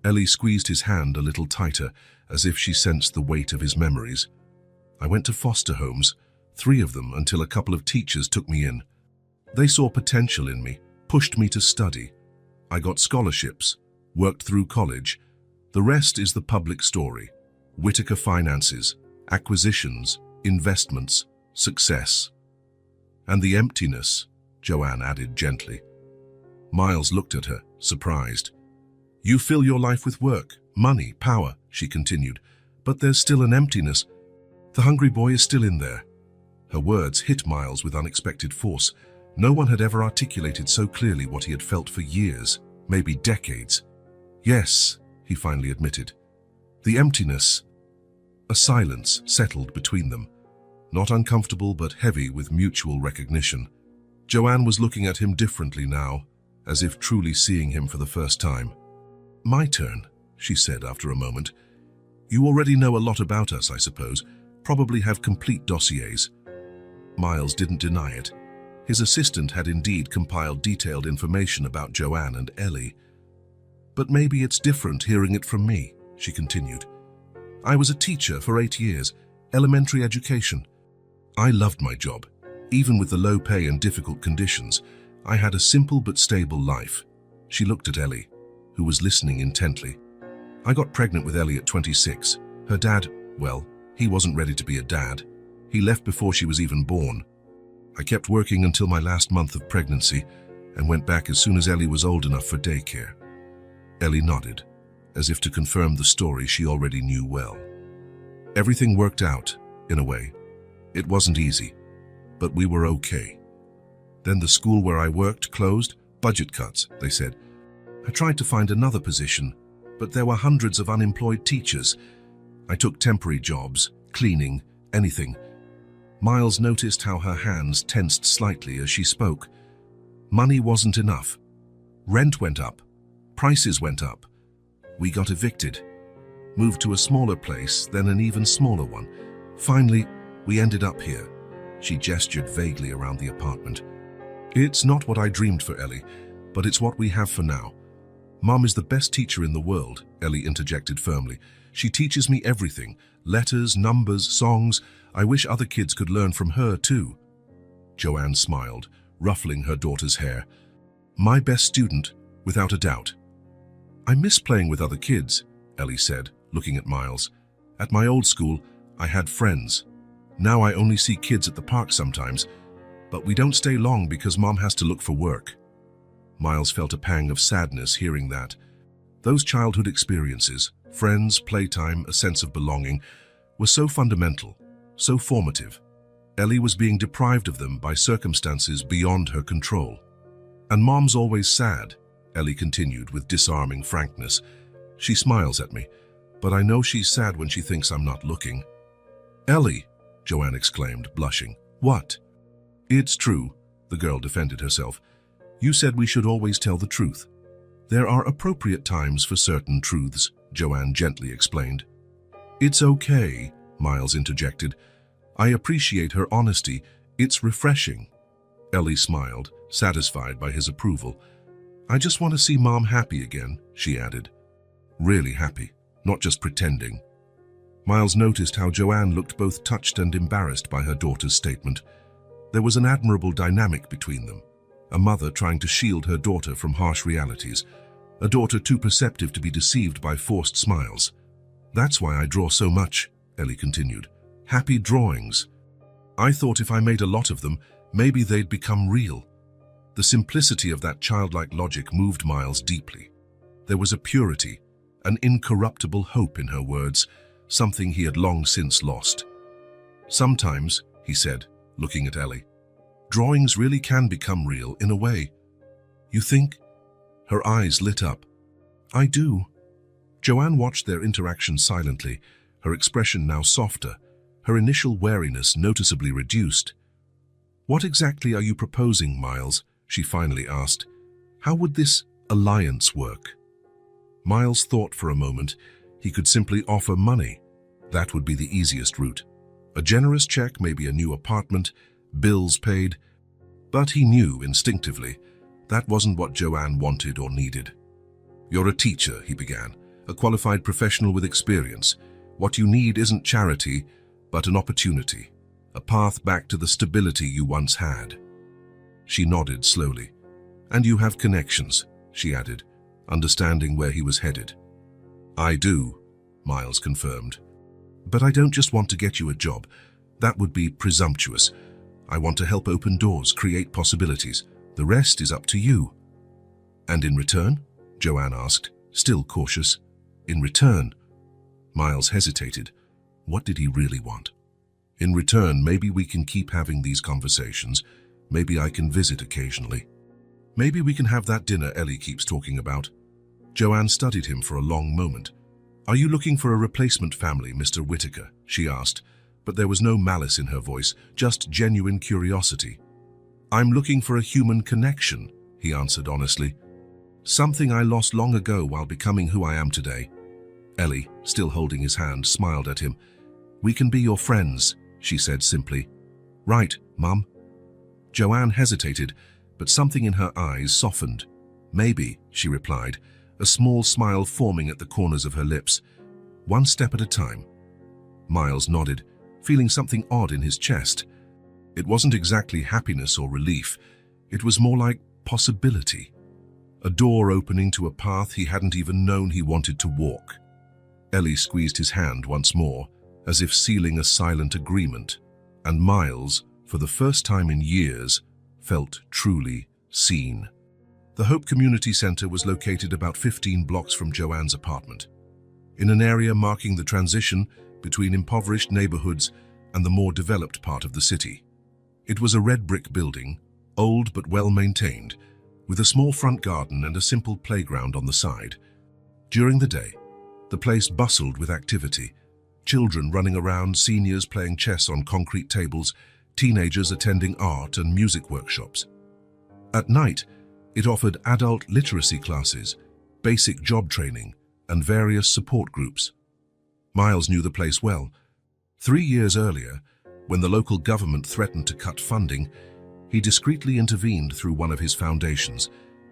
Ellie squeezed his hand a little tighter, as if she sensed the weight of his memories. I went to foster homes, 3 of them, until a couple of teachers took me in. They saw potential in me, pushed me to study. I got scholarships, worked through college. The rest is the public story. Whittaker finances, acquisitions, investments, success. And the emptiness, Joanne added gently. Miles looked at her, surprised. You fill your life with work, money, power, she continued, but there's still an emptiness. The hungry boy is still in there. Her words hit Miles with unexpected force. No one had ever articulated so clearly what he had felt for years, maybe decades. Yes, he finally admitted. The emptiness, a silence settled between them, not uncomfortable but heavy with mutual recognition. Joanne was looking at him differently now, as if truly seeing him for the first time. "My turn," she said after a moment. "You already know a lot about us, I suppose. Probably have complete dossiers." Miles didn't deny it. His assistant had indeed compiled detailed information about Joanne and Ellie. "But maybe it's different hearing it from me," she continued. "I was a teacher for 8 years, elementary education. I loved my job. Even with the low pay and difficult conditions, I had a simple but stable life." She looked at Ellie, who was listening intently. "I got pregnant with Ellie at 26. Her dad, well, he wasn't ready to be a dad. He left before she was even born. I kept working until my last month of pregnancy and went back as soon as Ellie was old enough for daycare." Ellie nodded, as if to confirm the story she already knew well. "Everything worked out, in a way. It wasn't easy, but we were okay. Then the school where I worked closed, budget cuts, they said. I tried to find another position, but there were hundreds of unemployed teachers. I took temporary jobs, cleaning, anything." Miles noticed how her hands tensed slightly as she spoke. Money wasn't enough. Rent went up. Prices went up. We got evicted. Moved to a smaller place, then an even smaller one. Finally, we ended up here. She gestured vaguely around the apartment. "It's not what I dreamed for Ellie, but it's what we have for now. Mom is the best teacher in the world," Ellie interjected firmly. "She teaches me everything. Letters, numbers, songs. I wish other kids could learn from her too." Joanne smiled, ruffling her daughter's hair. "My best student, without a doubt." "I miss playing with other kids," Ellie said, looking at Miles. "At my old school, I had friends. Now I only see kids at the park sometimes, but we don't stay long because Mom has to look for work." Miles felt a pang of sadness hearing that. Those childhood experiences, friends, playtime, a sense of belonging, were so fundamental, so formative. Ellie was being deprived of them by circumstances beyond her control. "And Mom's always sad," Ellie continued with disarming frankness. "She smiles at me, but I know she's sad when she thinks I'm not looking." "Ellie," Joanne exclaimed, blushing. "What?" "It's true," the girl defended herself. "You said we should always tell the truth. There are appropriate times for certain truths," Joanne gently explained. "It's okay," Miles interjected. "I appreciate her honesty. It's refreshing." Ellie smiled, satisfied by his approval. "I just want to see Mom happy again," she added. "Really happy, not just pretending." Miles noticed how Joanne looked both touched and embarrassed by her daughter's statement. There was an admirable dynamic between them. A mother trying to shield her daughter from harsh realities. A daughter too perceptive to be deceived by forced smiles. "That's why I draw so much," Ellie continued. "Happy drawings. I thought if I made a lot of them, maybe they'd become real." The simplicity of that childlike logic moved Miles deeply. There was a purity, an incorruptible hope in her words, something he had long since lost. "Sometimes," he said, looking at Ellie, "drawings really can become real in a way." "You think?" Her eyes lit up. "I do." Joanne watched their interaction silently, her expression now softer, her initial wariness noticeably reduced. "What exactly are you proposing, Miles?" she finally asked. "How would this alliance work?" Miles thought for a moment. He could simply offer money. That would be the easiest route. A generous check, maybe a new apartment, bills paid. But he knew instinctively that wasn't what Joanne wanted or needed. "You're a teacher," he began, "a qualified professional with experience. What you need isn't charity, but an opportunity, a path back to the stability you once had." She nodded slowly. "And you have connections," she added, understanding where he was headed. "I do," Miles confirmed. "But I don't just want to get you a job. That would be presumptuous. I want to help open doors, create possibilities. The rest is up to you." "And in return?" Joanne asked, still cautious. "In return?" Miles hesitated. What did he really want? In return, maybe we can keep having these conversations. Maybe I can visit occasionally. Maybe we can have that dinner Ellie keeps talking about. Joanne studied him for a long moment. Are you looking for a replacement family, Mr. Whittaker? She asked, but there was no malice in her voice, just genuine curiosity. I'm looking for a human connection, he answered honestly. Something I lost long ago while becoming who I am today. Ellie, still holding his hand, smiled at him. We can be your friends, she said simply. Right, Mum. Joanne hesitated, but something in her eyes softened. Maybe, she replied, a small smile forming at the corners of her lips. One step at a time. Miles nodded, feeling something odd in his chest. It wasn't exactly happiness or relief. It was more like possibility. A door opening to a path he hadn't even known he wanted to walk. Ellie squeezed his hand once more, as if sealing a silent agreement, and Miles, for the first time in years, felt truly seen. The Hope Community Center was located about 15 blocks from Joanne's apartment, in an area marking the transition between impoverished neighborhoods and the more developed part of the city. It was a red brick building, old but well-maintained, with a small front garden and a simple playground on the side. During the day, the place bustled with activity, children running around, seniors playing chess on concrete tables, teenagers attending art and music workshops. At night, it offered adult literacy classes, basic job training, and various support groups. Miles knew the place well. 3 years earlier, when the local government threatened to cut funding, he discreetly intervened through one of his foundations.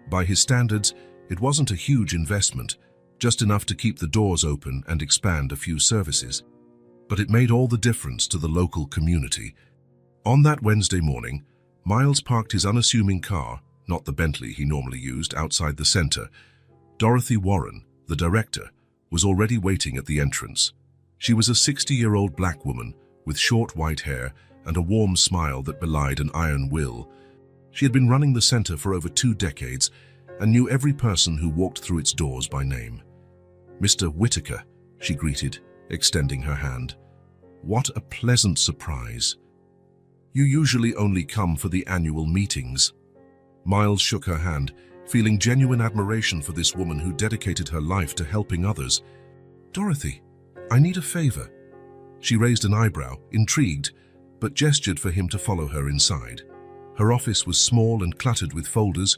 By his standards, it wasn't a huge investment, just enough to keep the doors open and expand a few services. But it made all the difference to the local community. On that Wednesday morning, Miles parked his unassuming car, not the Bentley he normally used, outside the center. Dorothy Warren, the director, was already waiting at the entrance. She was a 60-year-old black woman with short white hair and a warm smile that belied an iron will. She had been running the center for over 2 decades and knew every person who walked through its doors by name. Mr. Whittaker, she greeted, extending her hand. What a pleasant surprise. You usually only come for the annual meetings. Miles shook her hand, feeling genuine admiration for this woman who dedicated her life to helping others. Dorothy, I need a favor. She raised an eyebrow, intrigued, but gestured for him to follow her inside. Her office was small and cluttered with folders,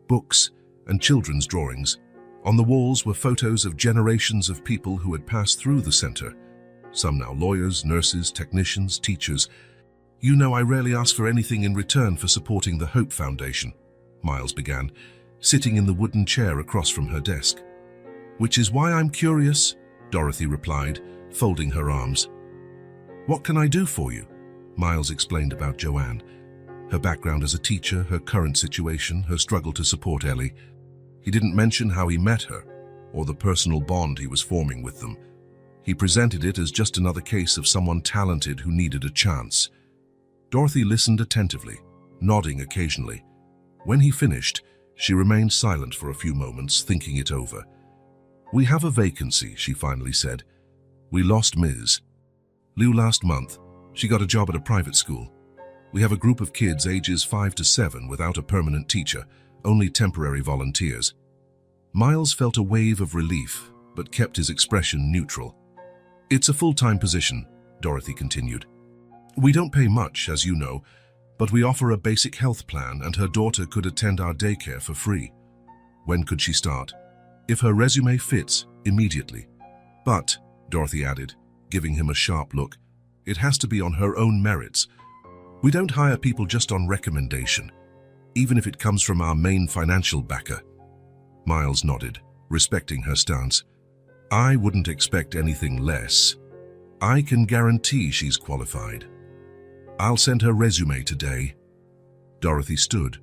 books, and children's drawings. On the walls were photos of generations of people who had passed through the center, some now lawyers, nurses, technicians, teachers. You know I rarely ask for anything in return for supporting the Hope Foundation, Miles began, sitting in the wooden chair across from her desk. Which is why I'm curious, Dorothy replied, folding her arms. What can I do for you? Miles explained about Joanne, her background as a teacher, her current situation, her struggle to support Ellie. He didn't mention how he met her, or the personal bond he was forming with them. He presented it as just another case of someone talented who needed a chance. Dorothy listened attentively, nodding occasionally. When he finished, she remained silent for a few moments, thinking it over. We have a vacancy, she finally said. We lost Ms. Liu last month. She got a job at a private school. We have a group of kids ages 5 to 7 without a permanent teacher, only temporary volunteers. Miles felt a wave of relief, but kept his expression neutral. It's a full-time position, Dorothy continued. We don't pay much, as you know, but we offer a basic health plan and her daughter could attend our daycare for free. When could she start? If her resume fits, immediately. But, Dorothy added, giving him a sharp look, it has to be on her own merits. We don't hire people just on recommendation, even if it comes from our main financial backer. Miles nodded, respecting her stance. I wouldn't expect anything less. I can guarantee she's qualified. I'll send her resume today. Dorothy stood,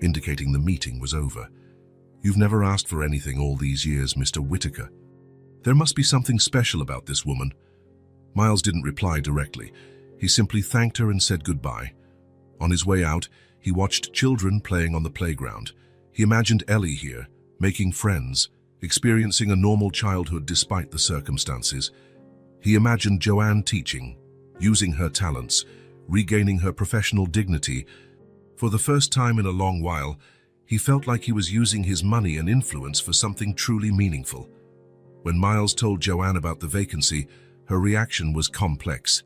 indicating the meeting was over. You've never asked for anything all these years, Mr. Whittaker. There must be something special about this woman. Miles didn't reply directly. He simply thanked her and said goodbye. On his way out, he watched children playing on the playground. He imagined Ellie here, making friends, experiencing a normal childhood despite the circumstances. He imagined Joanne teaching, using her talents, regaining her professional dignity. For the first time in a long while, he felt like he was using his money and influence for something truly meaningful. When Miles told Joanne about the vacancy, her reaction was complex.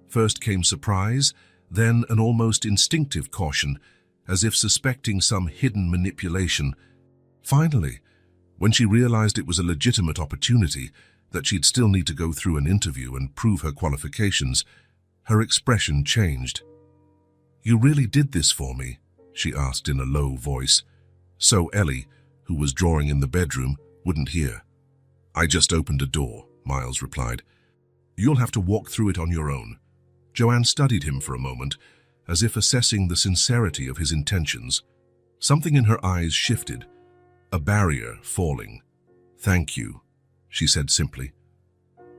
First came surprise, then an almost instinctive caution, as if suspecting some hidden manipulation. Finally, when she realized it was a legitimate opportunity, that she'd still need to go through an interview and prove her qualifications, her expression changed. "You really did this for me?" she asked in a low voice, so Ellie, who was drawing in the bedroom, wouldn't hear. "I just opened a door," Miles replied. "You'll have to walk through it on your own." Joanne studied him for a moment, as if assessing the sincerity of his intentions. Something in her eyes shifted, a barrier falling. "Thank you," she said simply.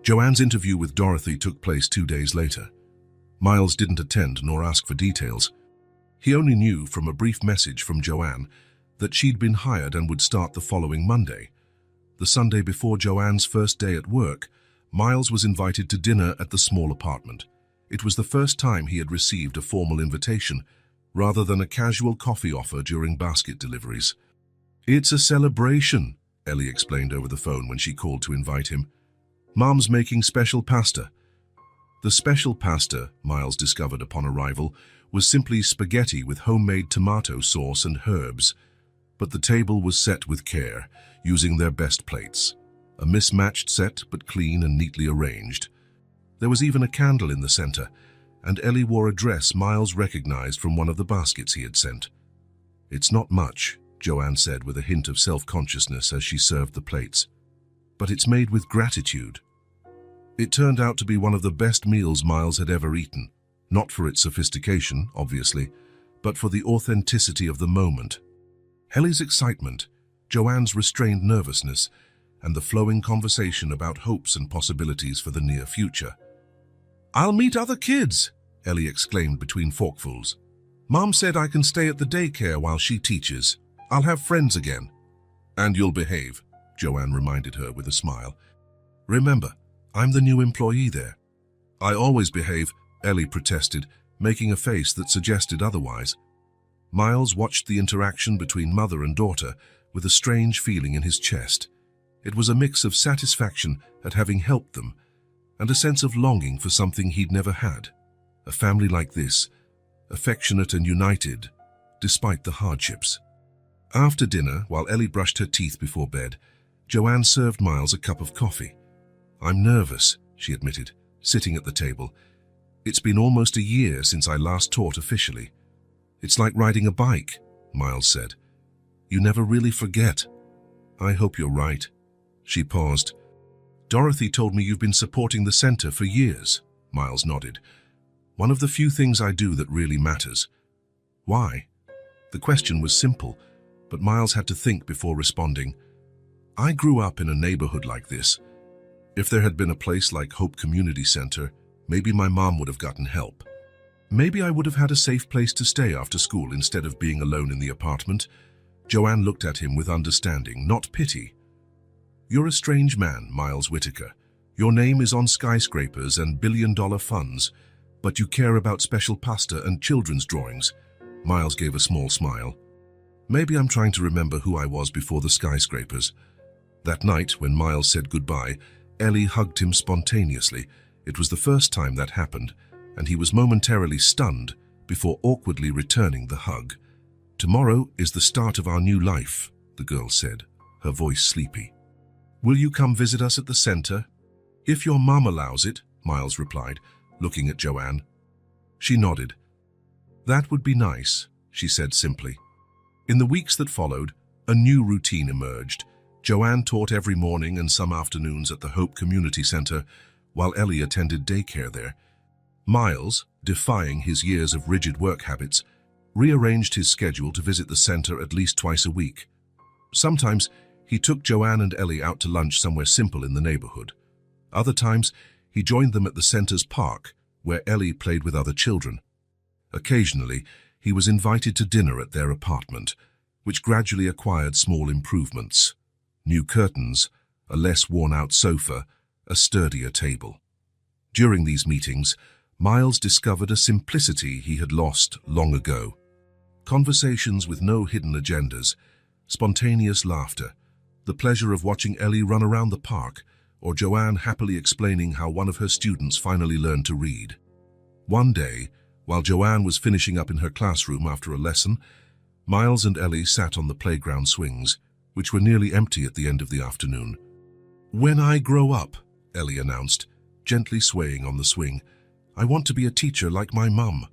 Joanne's interview with Dorothy took place 2 days later. Miles didn't attend nor ask for details. He only knew from a brief message from Joanne that she'd been hired and would start the following Monday. The Sunday before Joanne's first day at work, Miles was invited to dinner at the small apartment. It was the first time he had received a formal invitation, rather than a casual coffee offer during basket deliveries. "It's a celebration," Ellie explained over the phone when she called to invite him. "Mom's making special pasta." The special pasta, Miles discovered upon arrival, was simply spaghetti with homemade tomato sauce and herbs. But the table was set with care, using their best plates. A mismatched set, but clean and neatly arranged. There was even a candle in the center, and Ellie wore a dress Miles recognized from one of the baskets he had sent. "It's not much," Joanne said with a hint of self-consciousness as she served the plates. "But it's made with gratitude." It turned out to be one of the best meals Miles had ever eaten, not for its sophistication, obviously, but for the authenticity of the moment. Ellie's excitement, Joanne's restrained nervousness, and the flowing conversation about hopes and possibilities for the near future. "I'll meet other kids," Ellie exclaimed between forkfuls. "Mom said I can stay at the daycare while she teaches. I'll have friends again." "And you'll behave," Joanne reminded her with a smile. "Remember, I'm the new employee there." "I always behave," Ellie protested, making a face that suggested otherwise. Miles watched the interaction between mother and daughter with a strange feeling in his chest. It was a mix of satisfaction at having helped them and a sense of longing for something he'd never had. A family like this, affectionate and united, despite the hardships. After dinner, while Ellie brushed her teeth before bed, Joanne served Miles a cup of coffee. "I'm nervous," she admitted, sitting at the table. "It's been almost a year since I last taught officially." "It's like riding a bike," Miles said. "You never really forget." "I hope you're right." She paused. "Dorothy told me you've been supporting the center for years." Miles nodded. "One of the few things I do that really matters." "Why?" The question was simple, but Miles had to think before responding. "I grew up in a neighborhood like this. If there had been a place like Hope Community Center, maybe my mom would have gotten help. Maybe I would have had a safe place to stay after school instead of being alone in the apartment." Joanne looked at him with understanding, not pity. "You're a strange man, Miles Whitaker. Your name is on skyscrapers and billion-dollar funds, but you care about special pasta and children's drawings." Miles gave a small smile. "Maybe I'm trying to remember who I was before the skyscrapers." That night, when Miles said goodbye, Ellie hugged him spontaneously. It was the first time that happened, and he was momentarily stunned before awkwardly returning the hug. "Tomorrow is the start of our new life," the girl said, her voice sleepy. "Will you come visit us at the center?" "If your mom allows it," Miles replied, looking at Joanne. She nodded. "That would be nice," she said simply. In the weeks that followed, a new routine emerged. Joanne taught every morning and some afternoons at the Hope Community Center, while Ellie attended daycare there. Miles, defying his years of rigid work habits, rearranged his schedule to visit the center at least twice a week. Sometimes, he took Joanne and Ellie out to lunch somewhere simple in the neighborhood. Other times, he joined them at the center's park, where Ellie played with other children. Occasionally, he was invited to dinner at their apartment, which gradually acquired small improvements. New curtains, a less worn-out sofa, a sturdier table. During these meetings, Miles discovered a simplicity he had lost long ago. Conversations with no hidden agendas, spontaneous laughter, the pleasure of watching Ellie run around the park, or Joanne happily explaining how one of her students finally learned to read. One day, while Joanne was finishing up in her classroom after a lesson, Miles and Ellie sat on the playground swings, which were nearly empty at the end of the afternoon. "When I grow up," Ellie announced, gently swaying on the swing, "I want to be a teacher like my mum."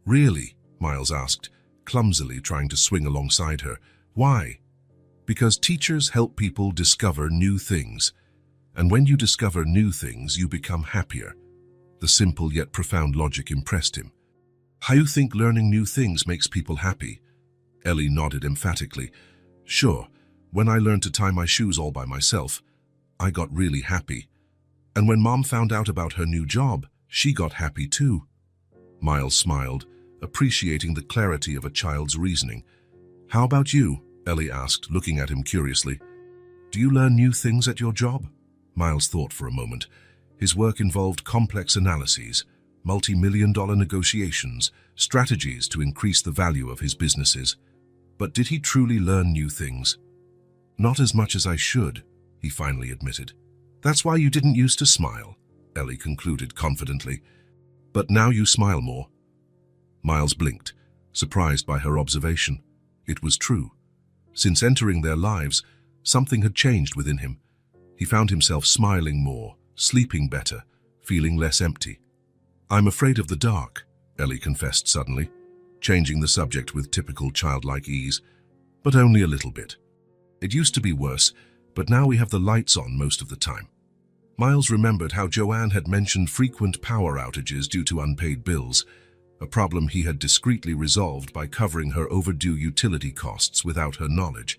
"Really?" Miles asked, clumsily trying to swing alongside her. "Why?" "Because teachers help people discover new things. And when you discover new things, you become happier." The simple yet profound logic impressed him. "How you think learning new things makes people happy?" Ellie nodded emphatically. "Sure, when I learned to tie my shoes all by myself, I got really happy. And when Mom found out about her new job, she got happy too." Miles smiled, appreciating the clarity of a child's reasoning. "How about you?" Ellie asked, looking at him curiously. "Do you learn new things at your job?" Miles thought for a moment. His work involved complex analyses, multi-million-dollar negotiations, strategies to increase the value of his businesses. But did he truly learn new things? "Not as much as I should," he finally admitted. "That's why you didn't used to smile," Ellie concluded confidently. "But now you smile more." Miles blinked, surprised by her observation. It was true. Since entering their lives, something had changed within him. He found himself smiling more, sleeping better, feeling less empty. "I'm afraid of the dark," Ellie confessed suddenly, changing the subject with typical childlike ease. "But only a little bit. It used to be worse, but now we have the lights on most of the time." Miles remembered how Joanne had mentioned frequent power outages due to unpaid bills, a problem he had discreetly resolved by covering her overdue utility costs without her knowledge.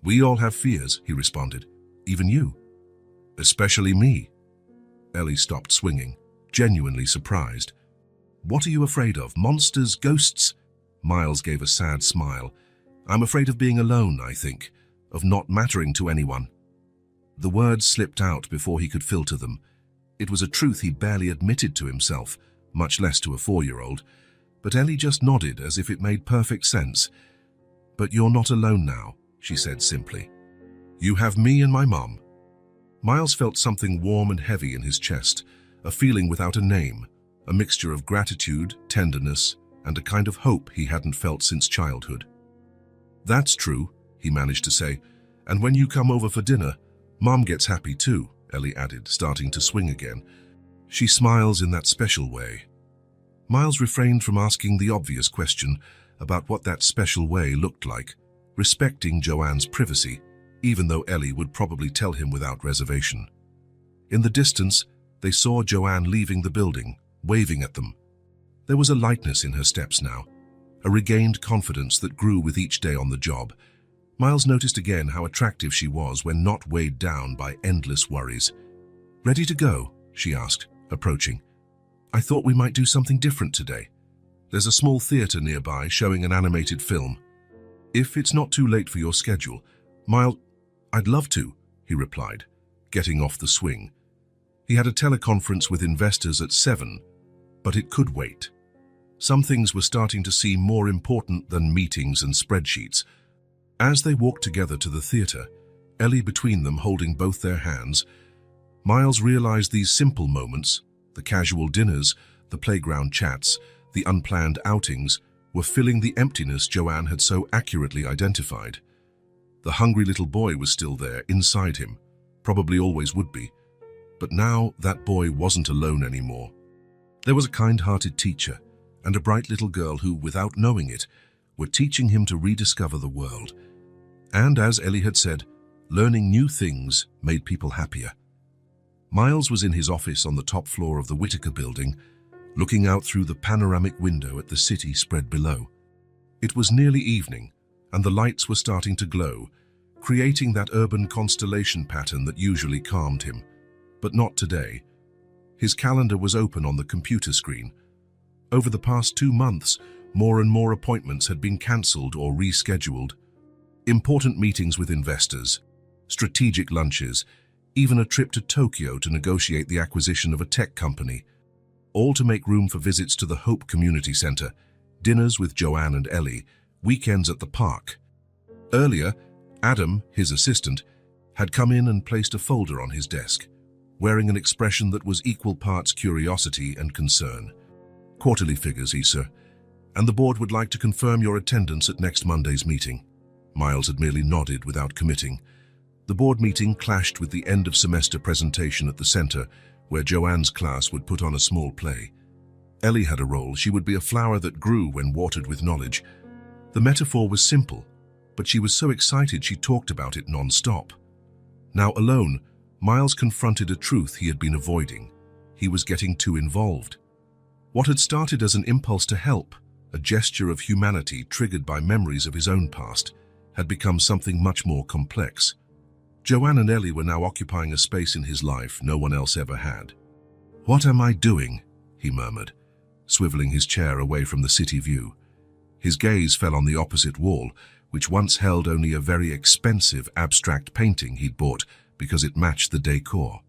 "We all have fears," he responded. "Even you." "Especially me." Ellie stopped swinging, genuinely surprised. "What are you afraid of? Monsters? Ghosts?" Miles gave a sad smile. "I'm afraid of being alone, I think. Of not mattering to anyone." The words slipped out before he could filter them. It was a truth he barely admitted to himself, much less to a 4-year-old. But Ellie just nodded as if it made perfect sense. "But you're not alone now," she said simply. "You have me and my mom." Miles felt something warm and heavy in his chest, a feeling without a name, a mixture of gratitude, tenderness, and a kind of hope he hadn't felt since childhood. "That's true," he managed to say, "and when you come over for dinner, Mom gets happy too," Ellie added, starting to swing again. "She smiles in that special way." Miles refrained from asking the obvious question about what that special way looked like, respecting Joanne's privacy, even though Ellie would probably tell him without reservation. In the distance, they saw Joanne leaving the building, waving at them. There was a lightness in her steps now, a regained confidence that grew with each day on the job. Miles noticed again how attractive she was when not weighed down by endless worries. "Ready to go?" she asked, approaching. "I thought we might do something different today. There's a small theater nearby showing an animated film. If it's not too late for your schedule, Miles..." "I'd love to," he replied, getting off the swing. He had a teleconference with investors at 7, but it could wait. Some things were starting to seem more important than meetings and spreadsheets. As they walked together to the theater, Ellie between them holding both their hands, Miles realized these simple moments, the casual dinners, the playground chats, the unplanned outings, were filling the emptiness Joanne had so accurately identified. The hungry little boy was still there, inside him, probably always would be. But now that boy wasn't alone anymore. There was a kind-hearted teacher and a bright little girl who, without knowing it, were teaching him to rediscover the world. And as Ellie had said, learning new things made people happier. Miles was in his office on the top floor of the Whitaker building, looking out through the panoramic window at the city spread below. It was nearly evening, and the lights were starting to glow, creating that urban constellation pattern that usually calmed him. But not today. His calendar was open on the computer screen. Over the past 2 months, more and more appointments had been cancelled or rescheduled. Important meetings with investors, strategic lunches, even a trip to Tokyo to negotiate the acquisition of a tech company. all to make room for visits to the Hope Community Center, dinners with Joanne and Ellie, weekends at the park. Earlier, Adam, his assistant, had come in and placed a folder on his desk, wearing an expression that was equal parts curiosity and concern. "Quarterly figures, sir, and the board would like to confirm your attendance at next Monday's meeting." Miles had merely nodded without committing. The board meeting clashed with the end-of-semester presentation at the center, where Joanne's class would put on a small play. Ellie had a role. She would be a flower that grew when watered with knowledge. The metaphor was simple, but she was so excited she talked about it non-stop. Now alone, Miles confronted a truth he had been avoiding. He was getting too involved. What had started as an impulse to help, a gesture of humanity triggered by memories of his own past, had become something much more complex. Joanne and Ellie were now occupying a space in his life no one else ever had. "What am I doing?" he murmured, swiveling his chair away from the city view. His gaze fell on the opposite wall, which once held only a very expensive abstract painting he'd bought because it matched the decor.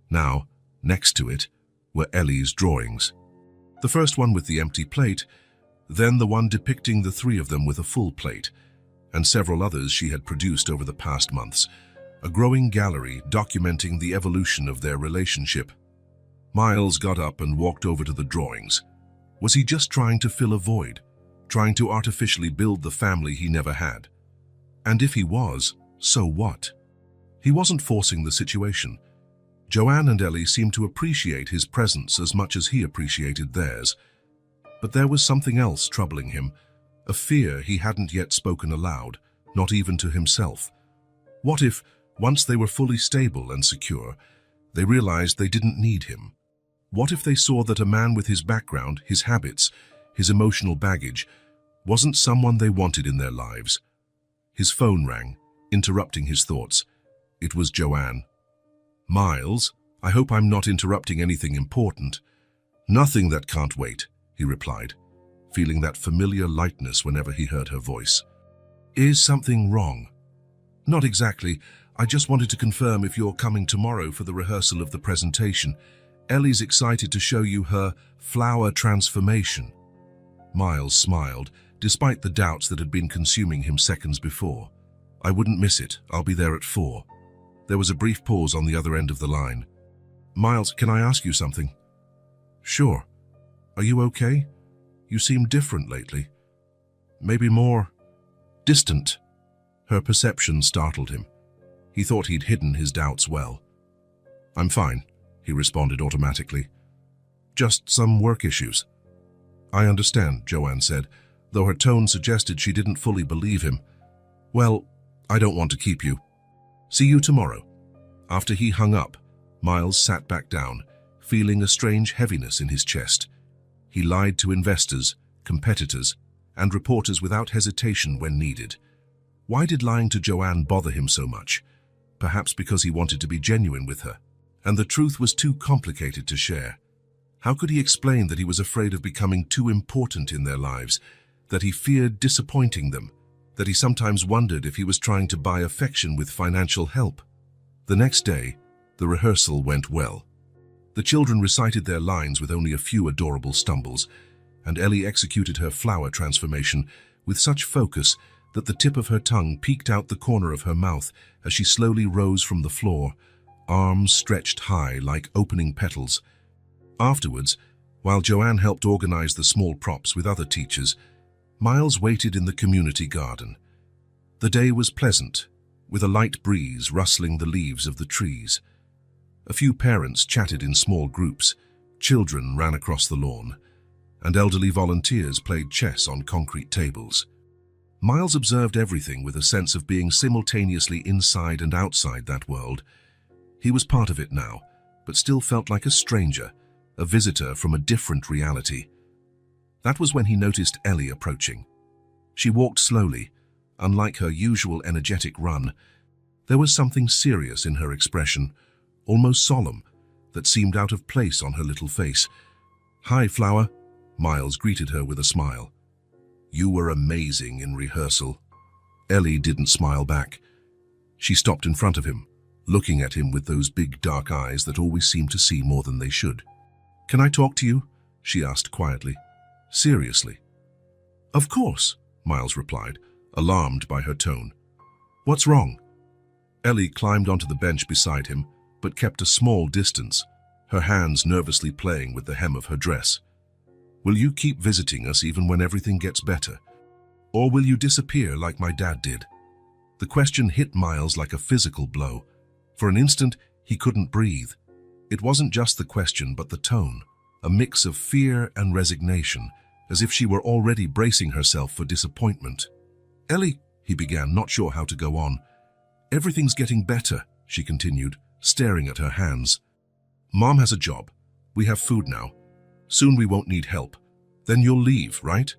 Now, next to it, were Ellie's drawings. The first one with the empty plate, then the one depicting the three of them with a full plate, and several others she had produced over the past months, a growing gallery documenting the evolution of their relationship. Miles got up and walked over to the drawings. Was he just trying to fill a void, trying to artificially build the family he never had? And if he was, so what? He wasn't forcing the situation. Joanne and Ellie seemed to appreciate his presence as much as he appreciated theirs. But there was something else troubling him, a fear he hadn't yet spoken aloud, not even to himself. What if, once they were fully stable and secure, they realized they didn't need him? What if they saw that a man with his background, his habits, his emotional baggage, wasn't someone they wanted in their lives? His phone rang, interrupting his thoughts. It was Joanne. "Miles, I hope I'm not interrupting anything important." "Nothing that can't wait," he replied, feeling that familiar lightness whenever he heard her voice. "Is something wrong?" "Not exactly. I just wanted to confirm if you're coming tomorrow for the rehearsal of the presentation. Ellie's excited to show you her flower transformation." Miles smiled, despite the doubts that had been consuming him seconds before. "I wouldn't miss it. I'll be there at 4. There was a brief pause on the other end of the line. "Miles, can I ask you something?" "Sure. Are you okay? You seem different lately. Maybe more distant." Her perception startled him. He thought he'd hidden his doubts well. "I'm fine," he responded automatically. "Just some work issues." "I understand," Joanne said, though her tone suggested she didn't fully believe him. "Well, I don't want to keep you. See you tomorrow." After he hung up, Miles sat back down, feeling a strange heaviness in his chest. He lied to investors, competitors, and reporters without hesitation when needed. Why did lying to Joanne bother him so much? Perhaps because he wanted to be genuine with her, and the truth was too complicated to share. How could he explain that he was afraid of becoming too important in their lives, that he feared disappointing them, that he sometimes wondered if he was trying to buy affection with financial help? The next day, the rehearsal went well. The children recited their lines with only a few adorable stumbles, and Ellie executed her flower transformation with such focus that the tip of her tongue peeked out the corner of her mouth as she slowly rose from the floor, arms stretched high like opening petals. Afterwards, while Joanne helped organize the small props with other teachers, Miles waited in the community garden. The day was pleasant, with a light breeze rustling the leaves of the trees. A few parents chatted in small groups, children ran across the lawn, and elderly volunteers played chess on concrete tables. Miles observed everything with a sense of being simultaneously inside and outside that world. He was part of it now, but still felt like a stranger, a visitor from a different reality. That was when he noticed Ellie approaching. She walked slowly, unlike her usual energetic run. There was something serious in her expression, almost solemn, that seemed out of place on her little face. "Hi, Flower," Miles greeted her with a smile. "You were amazing in rehearsal." Ellie didn't smile back. She stopped in front of him, looking at him with those big dark eyes that always seemed to see more than they should. "Can I talk to you?" she asked quietly. "Seriously?" "Of course," Miles replied, alarmed by her tone. "What's wrong?" Ellie climbed onto the bench beside him, but kept a small distance, her hands nervously playing with the hem of her dress. "Will you keep visiting us even when everything gets better? Or will you disappear like my dad did?" The question hit Miles like a physical blow. For an instant, he couldn't breathe. It wasn't just the question, but the tone, a mix of fear and resignation, as if she were already bracing herself for disappointment. "Ellie," he began, not sure how to go on. "Everything's getting better," she continued, staring at her hands. "Mom has a job. We have food now. Soon we won't need help. Then you'll leave, right?"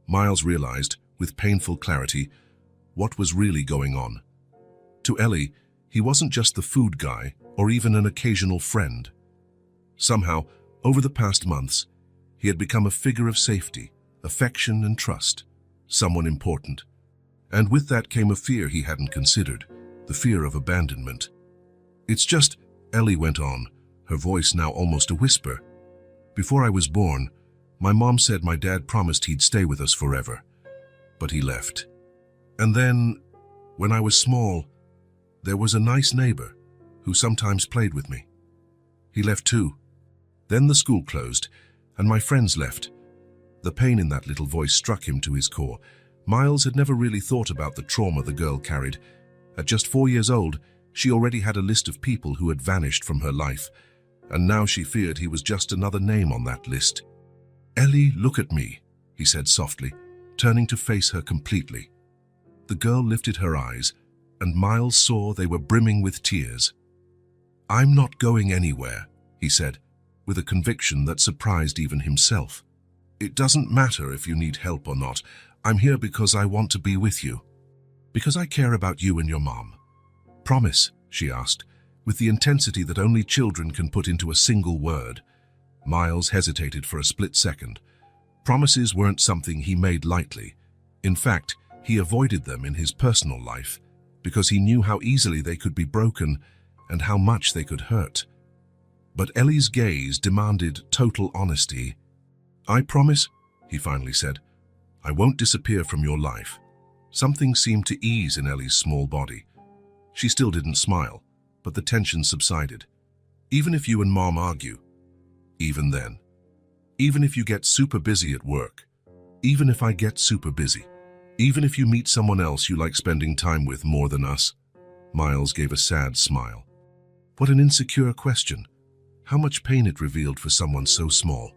Miles realized, with painful clarity, what was really going on. To Ellie, he wasn't just the food guy or even an occasional friend. Somehow, over the past months, he had become a figure of safety, affection and trust, someone important. And with that came a fear he hadn't considered, the fear of abandonment. "It's just," Ellie went on, her voice now almost a whisper. "Before I was born, my mom said my dad promised he'd stay with us forever. But he left. And then, when I was small, there was a nice neighbor who sometimes played with me. He left too. Then the school closed, and my friends left." The pain in that little voice struck him to his core. Miles had never really thought about the trauma the girl carried. At just 4 years old, she already had a list of people who had vanished from her life, and now she feared he was just another name on that list. "Ellie, look at me," he said softly, turning to face her completely. The girl lifted her eyes, and Miles saw they were brimming with tears. "I'm not going anywhere," he said, with a conviction that surprised even himself. "It doesn't matter if you need help or not. I'm here because I want to be with you. Because I care about you and your mom." "Promise?" she asked, with the intensity that only children can put into a single word. Miles hesitated for a split second. Promises weren't something he made lightly. In fact, he avoided them in his personal life, because he knew how easily they could be broken and how much they could hurt. But Ellie's gaze demanded total honesty. "I promise," he finally said, "I won't disappear from your life." Something seemed to ease in Ellie's small body. She still didn't smile, but the tension subsided. "Even if you and Mom argue, even then. Even if you get super busy at work. Even if I get super busy. Even if you meet someone else you like spending time with more than us." Miles gave a sad smile. What an insecure question. How much pain it revealed for someone so small.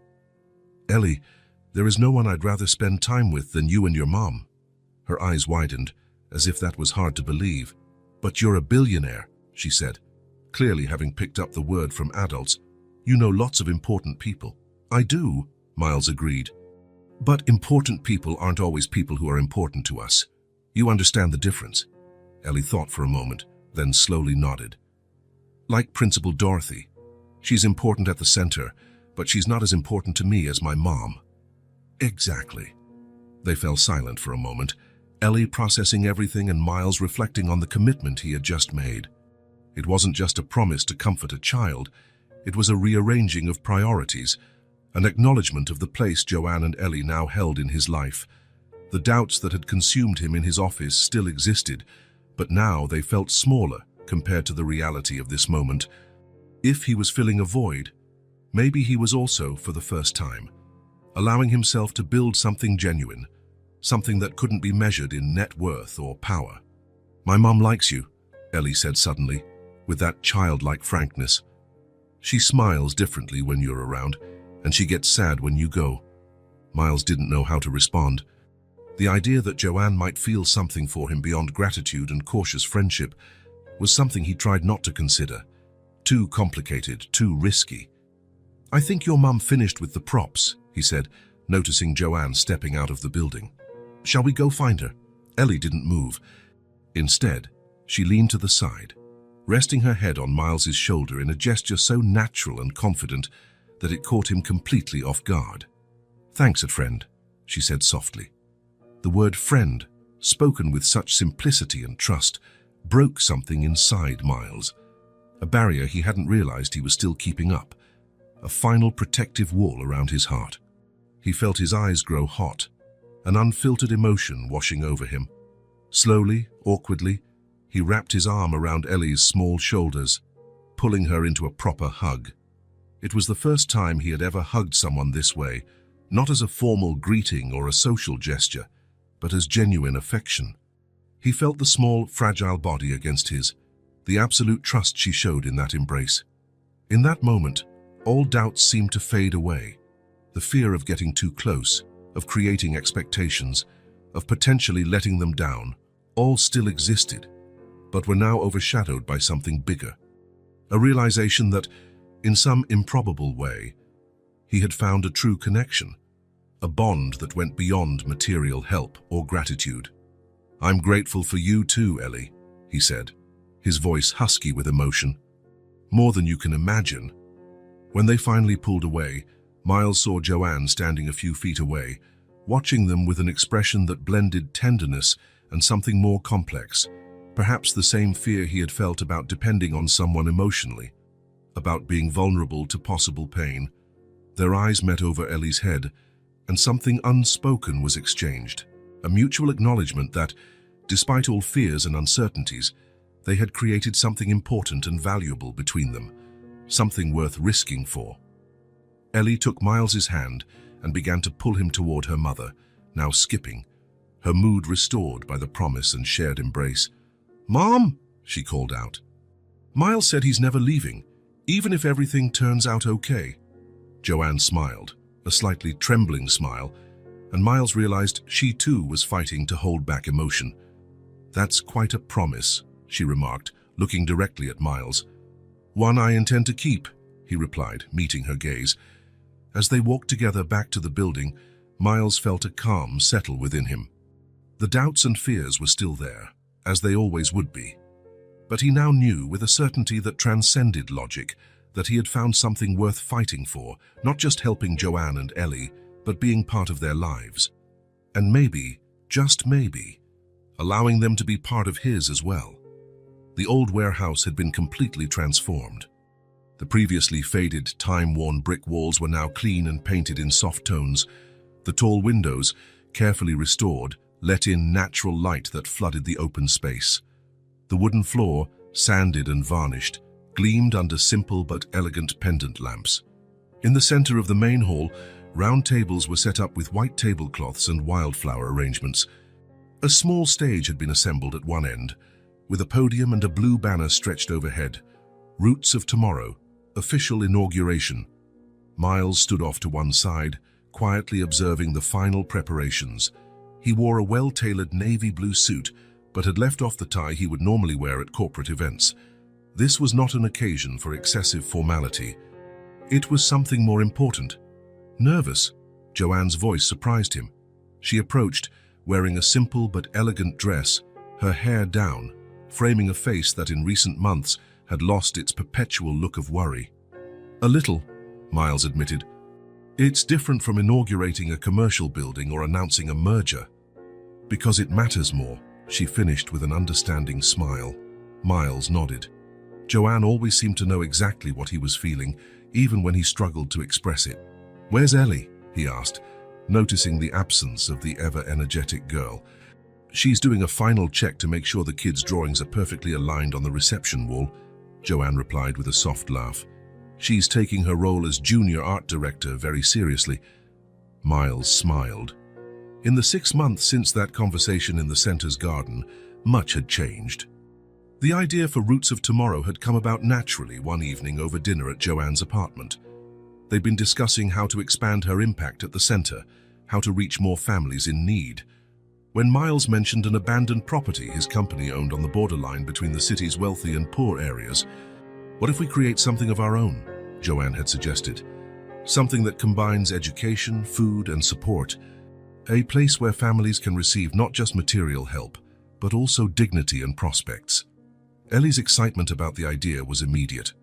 "Ellie, there is no one I'd rather spend time with than you and your mom." Her eyes widened, as if that was hard to believe. "But you're a billionaire," she said, clearly having picked up the word from adults. "You know lots of important people." "I do," Miles agreed. "But important people aren't always people who are important to us. You understand the difference?" Ellie thought for a moment, then slowly nodded. "Like Principal Dorothy. She's important at the center, but she's not as important to me as my mom." "Exactly." They fell silent for a moment, Ellie processing everything and Miles reflecting on the commitment he had just made. It wasn't just a promise to comfort a child, it was a rearranging of priorities, an acknowledgement of the place Joanne and Ellie now held in his life. The doubts that had consumed him in his office still existed, but now they felt smaller compared to the reality of this moment. If he was filling a void, maybe he was also, for the first time, allowing himself to build something genuine, something that couldn't be measured in net worth or power. "My mom likes you," Ellie said suddenly, with that childlike frankness. "She smiles differently when you're around, and she gets sad when you go." Miles didn't know how to respond. The idea that Joanne might feel something for him beyond gratitude and cautious friendship was something he tried not to consider. Too complicated, too risky. "I think your mum finished with the props," he said, noticing Joanne stepping out of the building. "Shall we go find her?" Ellie didn't move. Instead, she leaned to the side, resting her head on Miles's shoulder in a gesture so natural and confident that it caught him completely off guard. "Thanks, friend," she said softly. The word friend, spoken with such simplicity and trust, broke something inside Miles, a barrier he hadn't realized he was still keeping up. a final protective wall around his heart. He felt his eyes grow hot, an unfiltered emotion washing over him. Slowly, awkwardly, he wrapped his arm around Ellie's small shoulders, pulling her into a proper hug. It was the first time he had ever hugged someone this way, not as a formal greeting or a social gesture, but as genuine affection. He felt the small, fragile body against his, the absolute trust she showed in that embrace. In that moment, all doubts seemed to fade away. The fear of getting too close, of creating expectations, of potentially letting them down, all still existed, but were now overshadowed by something bigger. A realization that, in some improbable way, he had found a true connection, a bond that went beyond material help or gratitude. "I'm grateful for you too, Ellie," he said, his voice husky with emotion. "More than you can imagine." When they finally pulled away, Miles saw Joanne standing a few feet away, watching them with an expression that blended tenderness and something more complex, perhaps the same fear he had felt about depending on someone emotionally, about being vulnerable to possible pain. Their eyes met over Ellie's head, and something unspoken was exchanged, a mutual acknowledgement that, despite all fears and uncertainties, they had created something important and valuable between them, something worth risking for. Ellie took Miles's hand and began to pull him toward her mother, now skipping, her mood restored by the promise and shared embrace. "Mom!" she called out. "Miles said he's never leaving, even if everything turns out okay." Joanne smiled, a slightly trembling smile, and Miles realized she too was fighting to hold back emotion. "That's quite a promise," she remarked, looking directly at Miles. "One I intend to keep," he replied, meeting her gaze. As they walked together back to the building, Miles felt a calm settle within him. The doubts and fears were still there, as they always would be. But he now knew with a certainty that transcended logic that he had found something worth fighting for, not just helping Joanne and Ellie, but being part of their lives. And maybe, just maybe, allowing them to be part of his as well. The old warehouse had been completely transformed. The previously faded, time-worn brick walls were now clean and painted in soft tones. The tall windows, carefully restored, let in natural light that flooded the open space. The wooden floor, sanded and varnished, gleamed under simple but elegant pendant lamps. In the center of the main hall, round tables were set up with white tablecloths and wildflower arrangements. A small stage had been assembled at one end, with a podium and a blue banner stretched overhead. "Roots of Tomorrow, Official Inauguration." Miles stood off to one side, quietly observing the final preparations. He wore a well-tailored navy blue suit, but had left off the tie he would normally wear at corporate events. This was not an occasion for excessive formality. It was something more important. Nervous, Joanne's voice surprised him. She approached, wearing a simple but elegant dress, her hair down, framing a face that in recent months had lost its perpetual look of worry. "A little," Miles admitted. "It's different from inaugurating a commercial building or announcing a merger." "Because it matters more," she finished with an understanding smile. Miles nodded. Joanne always seemed to know exactly what he was feeling, even when he struggled to express it. "Where's Ellie?" he asked, noticing the absence of the ever-energetic girl. "She's doing a final check to make sure the kids' drawings are perfectly aligned on the reception wall," Joanne replied with a soft laugh. "She's taking her role as junior art director very seriously." Miles smiled. In the 6 months since that conversation in the center's garden, much had changed. The idea for Roots of Tomorrow had come about naturally one evening over dinner at Joanne's apartment. They'd been discussing how to expand her impact at the center, how to reach more families in need. When Miles mentioned an abandoned property his company owned on the borderline between the city's wealthy and poor areas, "What if we create something of our own?" Joanne had suggested. "Something that combines education, food, and support. A place where families can receive not just material help, but also dignity and prospects." Ellie's excitement about the idea was immediate.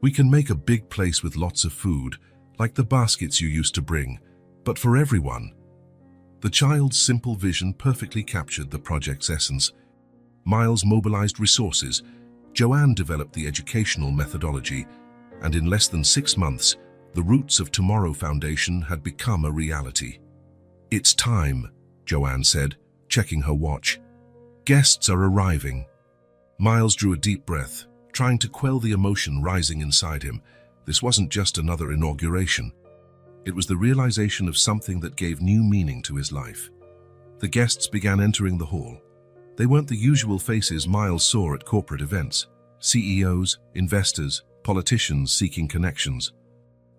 "We can make a big place with lots of food, like the baskets you used to bring, but for everyone." The child's simple vision perfectly captured the project's essence. Miles mobilized resources, Joanne developed the educational methodology, and in less than 6 months, the Roots of Tomorrow Foundation had become a reality. "It's time," Joanne said, checking her watch. "Guests are arriving." Miles drew a deep breath, trying to quell the emotion rising inside him. This wasn't just another inauguration. It was the realization of something that gave new meaning to his life. The guests began entering the hall. They weren't the usual faces Miles saw at corporate events: CEOs, investors, politicians seeking connections.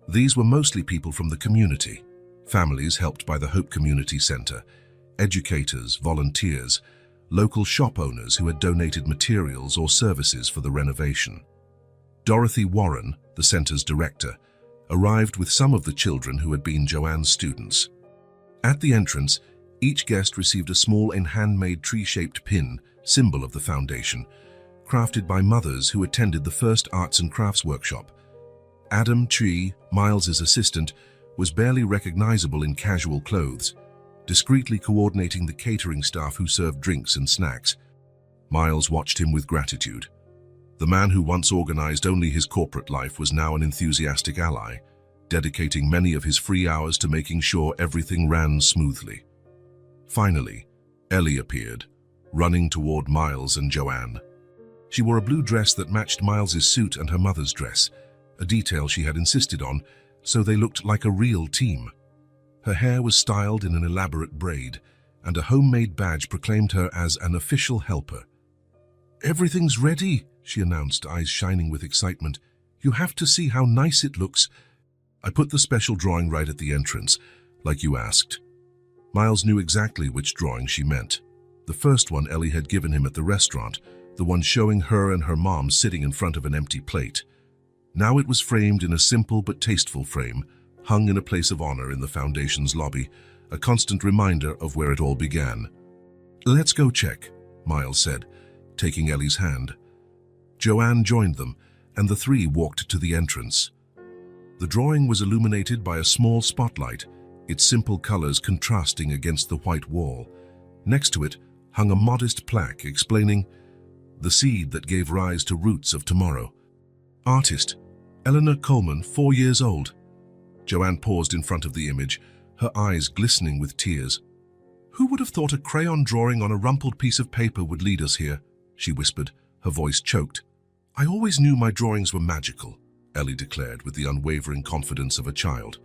These were mostly people from the community, families helped by the Hope Community Center, educators, volunteers, local shop owners who had donated materials or services for the renovation. Dorothy Warren, the center's director, arrived with some of the children who had been Joanne's students. At the entrance, each guest received a small handmade tree-shaped pin, symbol of the foundation, crafted by mothers who attended the first arts and crafts workshop. Adam Tree, Miles's assistant, was barely recognizable in casual clothes, discreetly coordinating the catering staff who served drinks and snacks. Miles watched him with gratitude. The man who once organized only his corporate life was now an enthusiastic ally, dedicating many of his free hours to making sure everything ran smoothly. Finally, Ellie appeared, running toward Miles and Joanne. She wore a blue dress that matched Miles's suit and her mother's dress, a detail she had insisted on, so they looked like a real team. Her hair was styled in an elaborate braid, and a homemade badge proclaimed her as an official helper. "Everything's ready," she announced, eyes shining with excitement. "You have to see how nice it looks." "I put the special drawing right at the entrance, like you asked." Miles knew exactly which drawing she meant. The first one Ellie had given him at the restaurant, the one showing her and her mom sitting in front of an empty plate. Now it was framed in a simple but tasteful frame, hung in a place of honor in the foundation's lobby, a constant reminder of where it all began. "Let's go check," Miles said, taking Ellie's hand. Joanne joined them, and the three walked to the entrance. The drawing was illuminated by a small spotlight, its simple colors contrasting against the white wall. Next to it hung a modest plaque explaining, "The seed that gave rise to Roots of Tomorrow. Artist, Eleanor Coleman, 4 years old." Joanne paused in front of the image, her eyes glistening with tears. "Who would have thought a crayon drawing on a rumpled piece of paper would lead us here?" she whispered, her voice choked. "I always knew my drawings were magical," Ellie declared with the unwavering confidence of a child.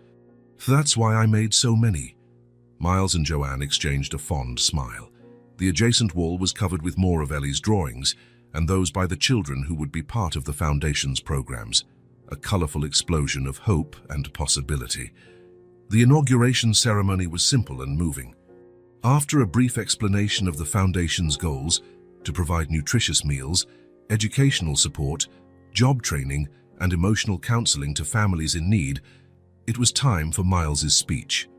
"That's why I made so many." Miles and Joanne exchanged a fond smile. The adjacent wall was covered with more of Ellie's drawings, and those by the children who would be part of the foundation's programs, a colorful explosion of hope and possibility. The inauguration ceremony was simple and moving. After a brief explanation of the foundation's goals, to provide nutritious meals, educational support, job training, and emotional counseling to families in need, it was time for Miles's speech.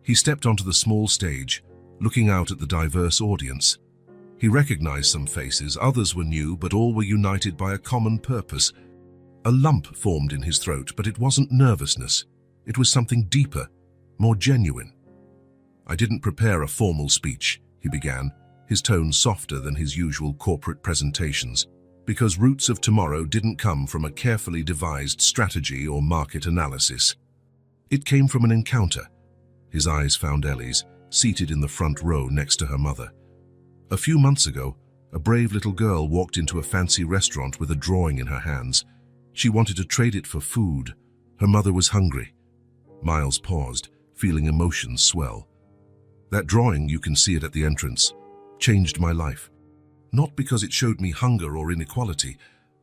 He stepped onto the small stage, looking out at the diverse audience. He recognized some faces, others were new, but all were united by a common purpose. A lump formed in his throat, but it wasn't nervousness. It was something deeper, more genuine. "I didn't prepare a formal speech," he began, his tone softer than his usual corporate presentations, because Roots of Tomorrow didn't come from a carefully devised strategy or market analysis. It came from an encounter. His eyes found Ellie's, seated in the front row next to her mother. A few months ago, a brave little girl walked into a fancy restaurant with a drawing in her hands. She wanted to trade it for food. Her mother was hungry. Miles paused, feeling emotions swell. "That drawing, you can see it at the entrance, changed my life. Not because it showed me hunger or inequality.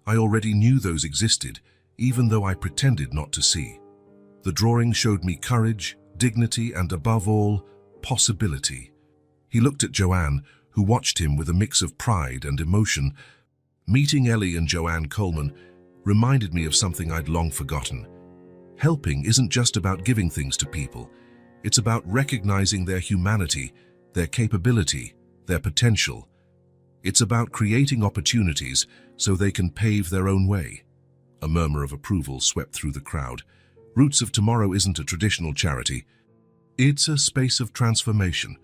I already knew those existed, even though I pretended not to see. The drawing showed me courage, dignity, and above all, possibility." He looked at Joanne, who watched him with a mix of pride and emotion. Meeting Ellie and Joanne Coleman reminded me of something I'd long forgotten. Helping isn't just about giving things to people. It's about recognizing their humanity, their capability, their potential. It's about creating opportunities so they can pave their own way. A murmur of approval swept through the crowd. Roots of Tomorrow isn't a traditional charity. It's a space of transformation.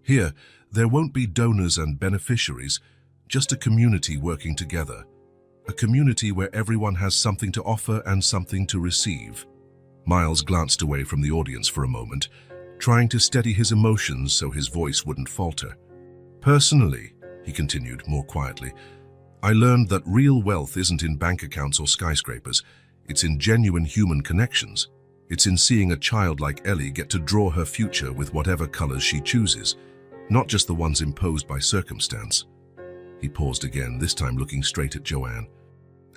Here, there won't be donors and beneficiaries, just a community working together. a community where everyone has something to offer and something to receive. Miles glanced away from the audience for a moment, trying to steady his emotions so his voice wouldn't falter. Personally, he continued more quietly, I learned that real wealth isn't in bank accounts or skyscrapers. It's in genuine human connections. It's in seeing a child like Ellie get to draw her future with whatever colors she chooses, not just the ones imposed by circumstance. He paused again, this time looking straight at Joanne.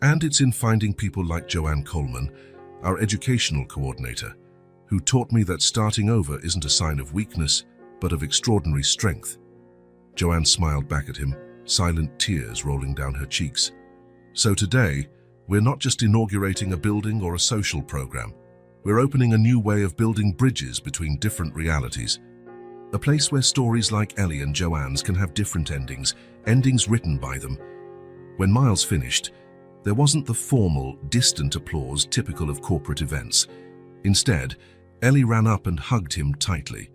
And it's in finding people like Joanne Coleman, our educational coordinator, who taught me that starting over isn't a sign of weakness, but of extraordinary strength. Joanne smiled back at him, silent tears rolling down her cheeks. So today, we're not just inaugurating a building or a social program. We're opening a new way of building bridges between different realities. A place where stories like Ellie and Joanne's can have different endings written by them. When Miles finished, there wasn't the formal, distant applause typical of corporate events. Instead, Ellie ran up and hugged him tightly.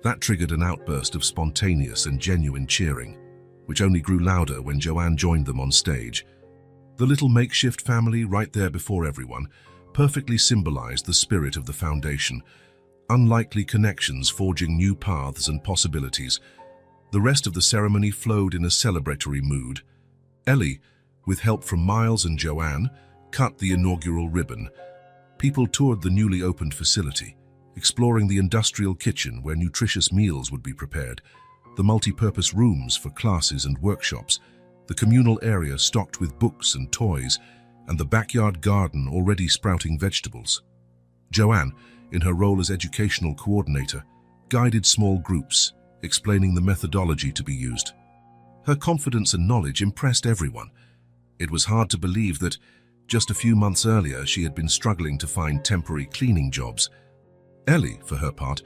That triggered an outburst of spontaneous and genuine cheering, which only grew louder when Joanne joined them on stage. The little makeshift family right there before everyone perfectly symbolized the spirit of the foundation, unlikely connections forging new paths and possibilities. The rest of the ceremony flowed in a celebratory mood. Ellie, with help from Miles and Joanne, cut the inaugural ribbon. People toured the newly opened facility, exploring the industrial kitchen where nutritious meals would be prepared, the multi-purpose rooms for classes and workshops, the communal area stocked with books and toys, and the backyard garden already sprouting vegetables. Joanne, in her role as educational coordinator, guided small groups, explaining the methodology to be used. Her confidence and knowledge impressed everyone. It was hard to believe that, just a few months earlier, she had been struggling to find temporary cleaning jobs. Ellie, for her part,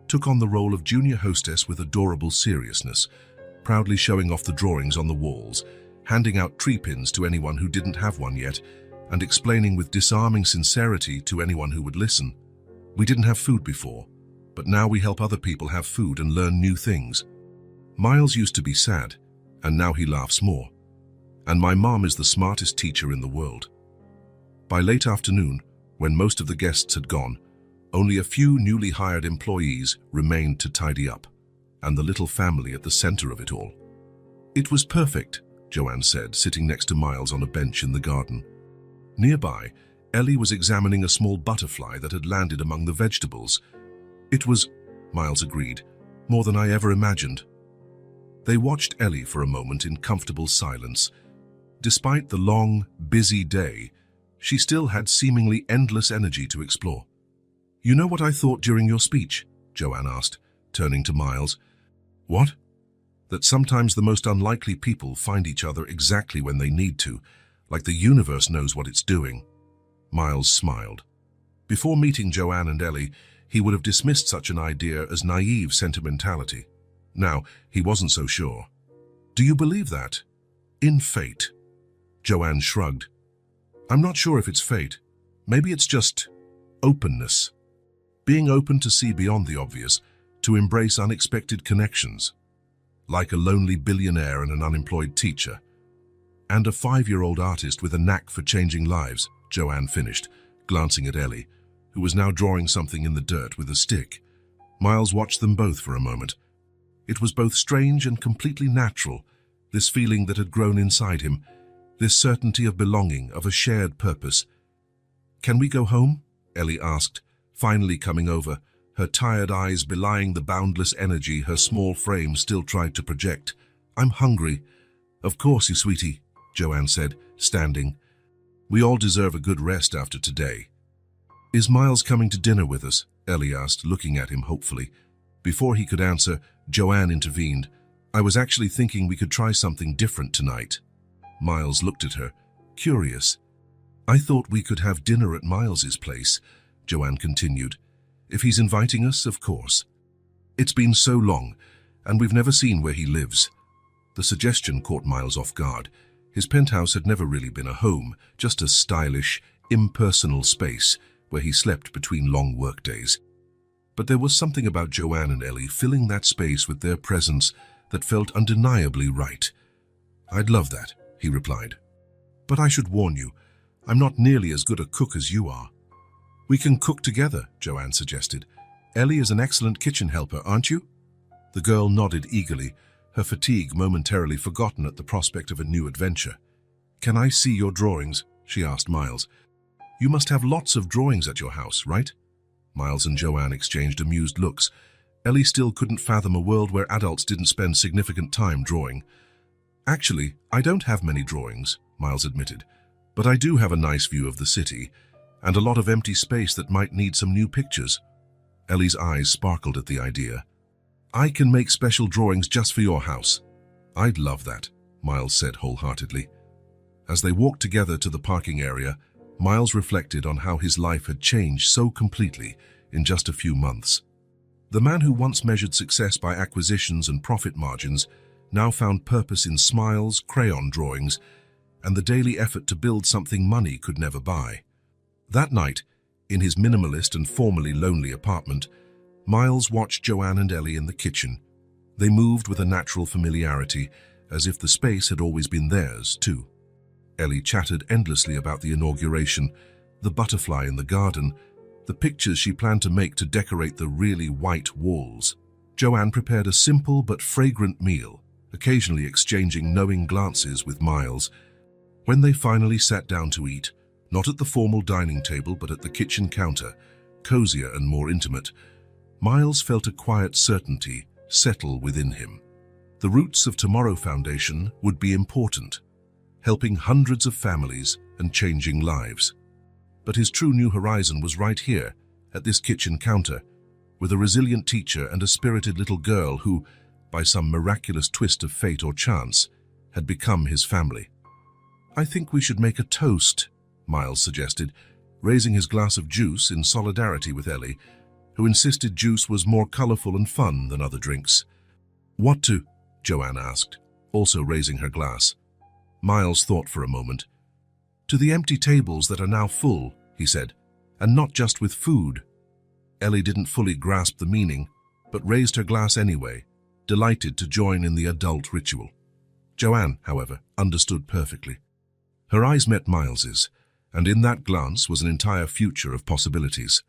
took on the role of junior hostess with adorable seriousness, proudly showing off the drawings on the walls, handing out tree pins to anyone who didn't have one yet, and explaining with disarming sincerity to anyone who would listen. We didn't have food before, but now we help other people have food and learn new things. Miles used to be sad, and now he laughs more. And my mom is the smartest teacher in the world. By late afternoon, when most of the guests had gone, only a few newly hired employees remained to tidy up, and the little family at the center of it all. It was perfect, Joanne said, sitting next to Miles on a bench in the garden. Nearby, Ellie was examining a small butterfly that had landed among the vegetables. It was, Miles agreed, more than I ever imagined. They watched Ellie for a moment in comfortable silence. Despite the long, busy day, she still had seemingly endless energy to explore. You know what I thought during your speech? Joanne asked, turning to Miles. What? That sometimes the most unlikely people find each other exactly when they need to, like the universe knows what it's doing. Miles smiled. Before meeting Joanne and Ellie, he would have dismissed such an idea as naive sentimentality. Now, he wasn't so sure. Do you believe that? In fate? Joanne shrugged. I'm not sure if it's fate. Maybe it's just openness. Being open to see beyond the obvious, to embrace unexpected connections. Like a lonely billionaire and an unemployed teacher. And a 5-year-old artist with a knack for changing lives, Joanne finished, glancing at Ellie, who was now drawing something in the dirt with a stick. Miles watched them both for a moment. It was both strange and completely natural, this feeling that had grown inside him, this certainty of belonging, of a shared purpose. Can we go home? Ellie asked, finally coming over, her tired eyes belying the boundless energy her small frame still tried to project. I'm hungry. Of course, you sweetie, Joanne said, standing. We all deserve a good rest after today. Is Miles coming to dinner with us? Ellie asked, looking at him hopefully. Before he could answer, Joanne intervened. I was actually thinking we could try something different tonight. Miles looked at her, curious. I thought we could have dinner at Miles's place, Joanne continued. If he's inviting us, of course. It's been so long, and we've never seen where he lives. The suggestion caught Miles off guard. His penthouse had never really been a home, just a stylish, impersonal space where he slept between long workdays. But there was something about Joanne and Ellie filling that space with their presence that felt undeniably right. I'd love that, he replied. But I should warn you, I'm not nearly as good a cook as you are. We can cook together, Joanne suggested. Ellie is an excellent kitchen helper, aren't you? The girl nodded eagerly, her fatigue momentarily forgotten at the prospect of a new adventure. Can I see your drawings? She asked Miles. You must have lots of drawings at your house, right? Miles and Joanne exchanged amused looks. Ellie still couldn't fathom a world where adults didn't spend significant time drawing. Actually, I don't have many drawings, Miles admitted, but I do have a nice view of the city, and a lot of empty space that might need some new pictures. Ellie's eyes sparkled at the idea. I can make special drawings just for your house. I'd love that, Miles said wholeheartedly. As they walked together to the parking area, Miles reflected on how his life had changed so completely in just a few months. The man who once measured success by acquisitions and profit margins now found purpose in smiles, crayon drawings, and the daily effort to build something money could never buy. That night, in his minimalist and formerly lonely apartment, Miles watched Joanne and Ellie in the kitchen. They moved with a natural familiarity, as if the space had always been theirs, too. Ellie chattered endlessly about the inauguration, the butterfly in the garden, the pictures she planned to make to decorate the really white walls. Joanne prepared a simple but fragrant meal, occasionally exchanging knowing glances with Miles. When they finally sat down to eat, not at the formal dining table but at the kitchen counter, cozier and more intimate, Miles felt a quiet certainty settle within him. The Roots of Tomorrow Foundation would be important, helping hundreds of families and changing lives. But his true new horizon was right here, at this kitchen counter, with a resilient teacher and a spirited little girl who, by some miraculous twist of fate or chance, had become his family. I think we should make a toast, Miles suggested, raising his glass of juice in solidarity with Ellie, who insisted juice was more colorful and fun than other drinks. What to? Joanne asked, also raising her glass. Miles thought for a moment. To the empty tables that are now full, he said, and not just with food. Ellie didn't fully grasp the meaning, but raised her glass anyway, delighted to join in the adult ritual. Joanne, however, understood perfectly. Her eyes met Miles's, and in that glance was an entire future of possibilities.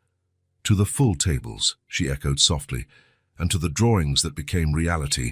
To the full tables, she echoed softly, and to the drawings that became reality,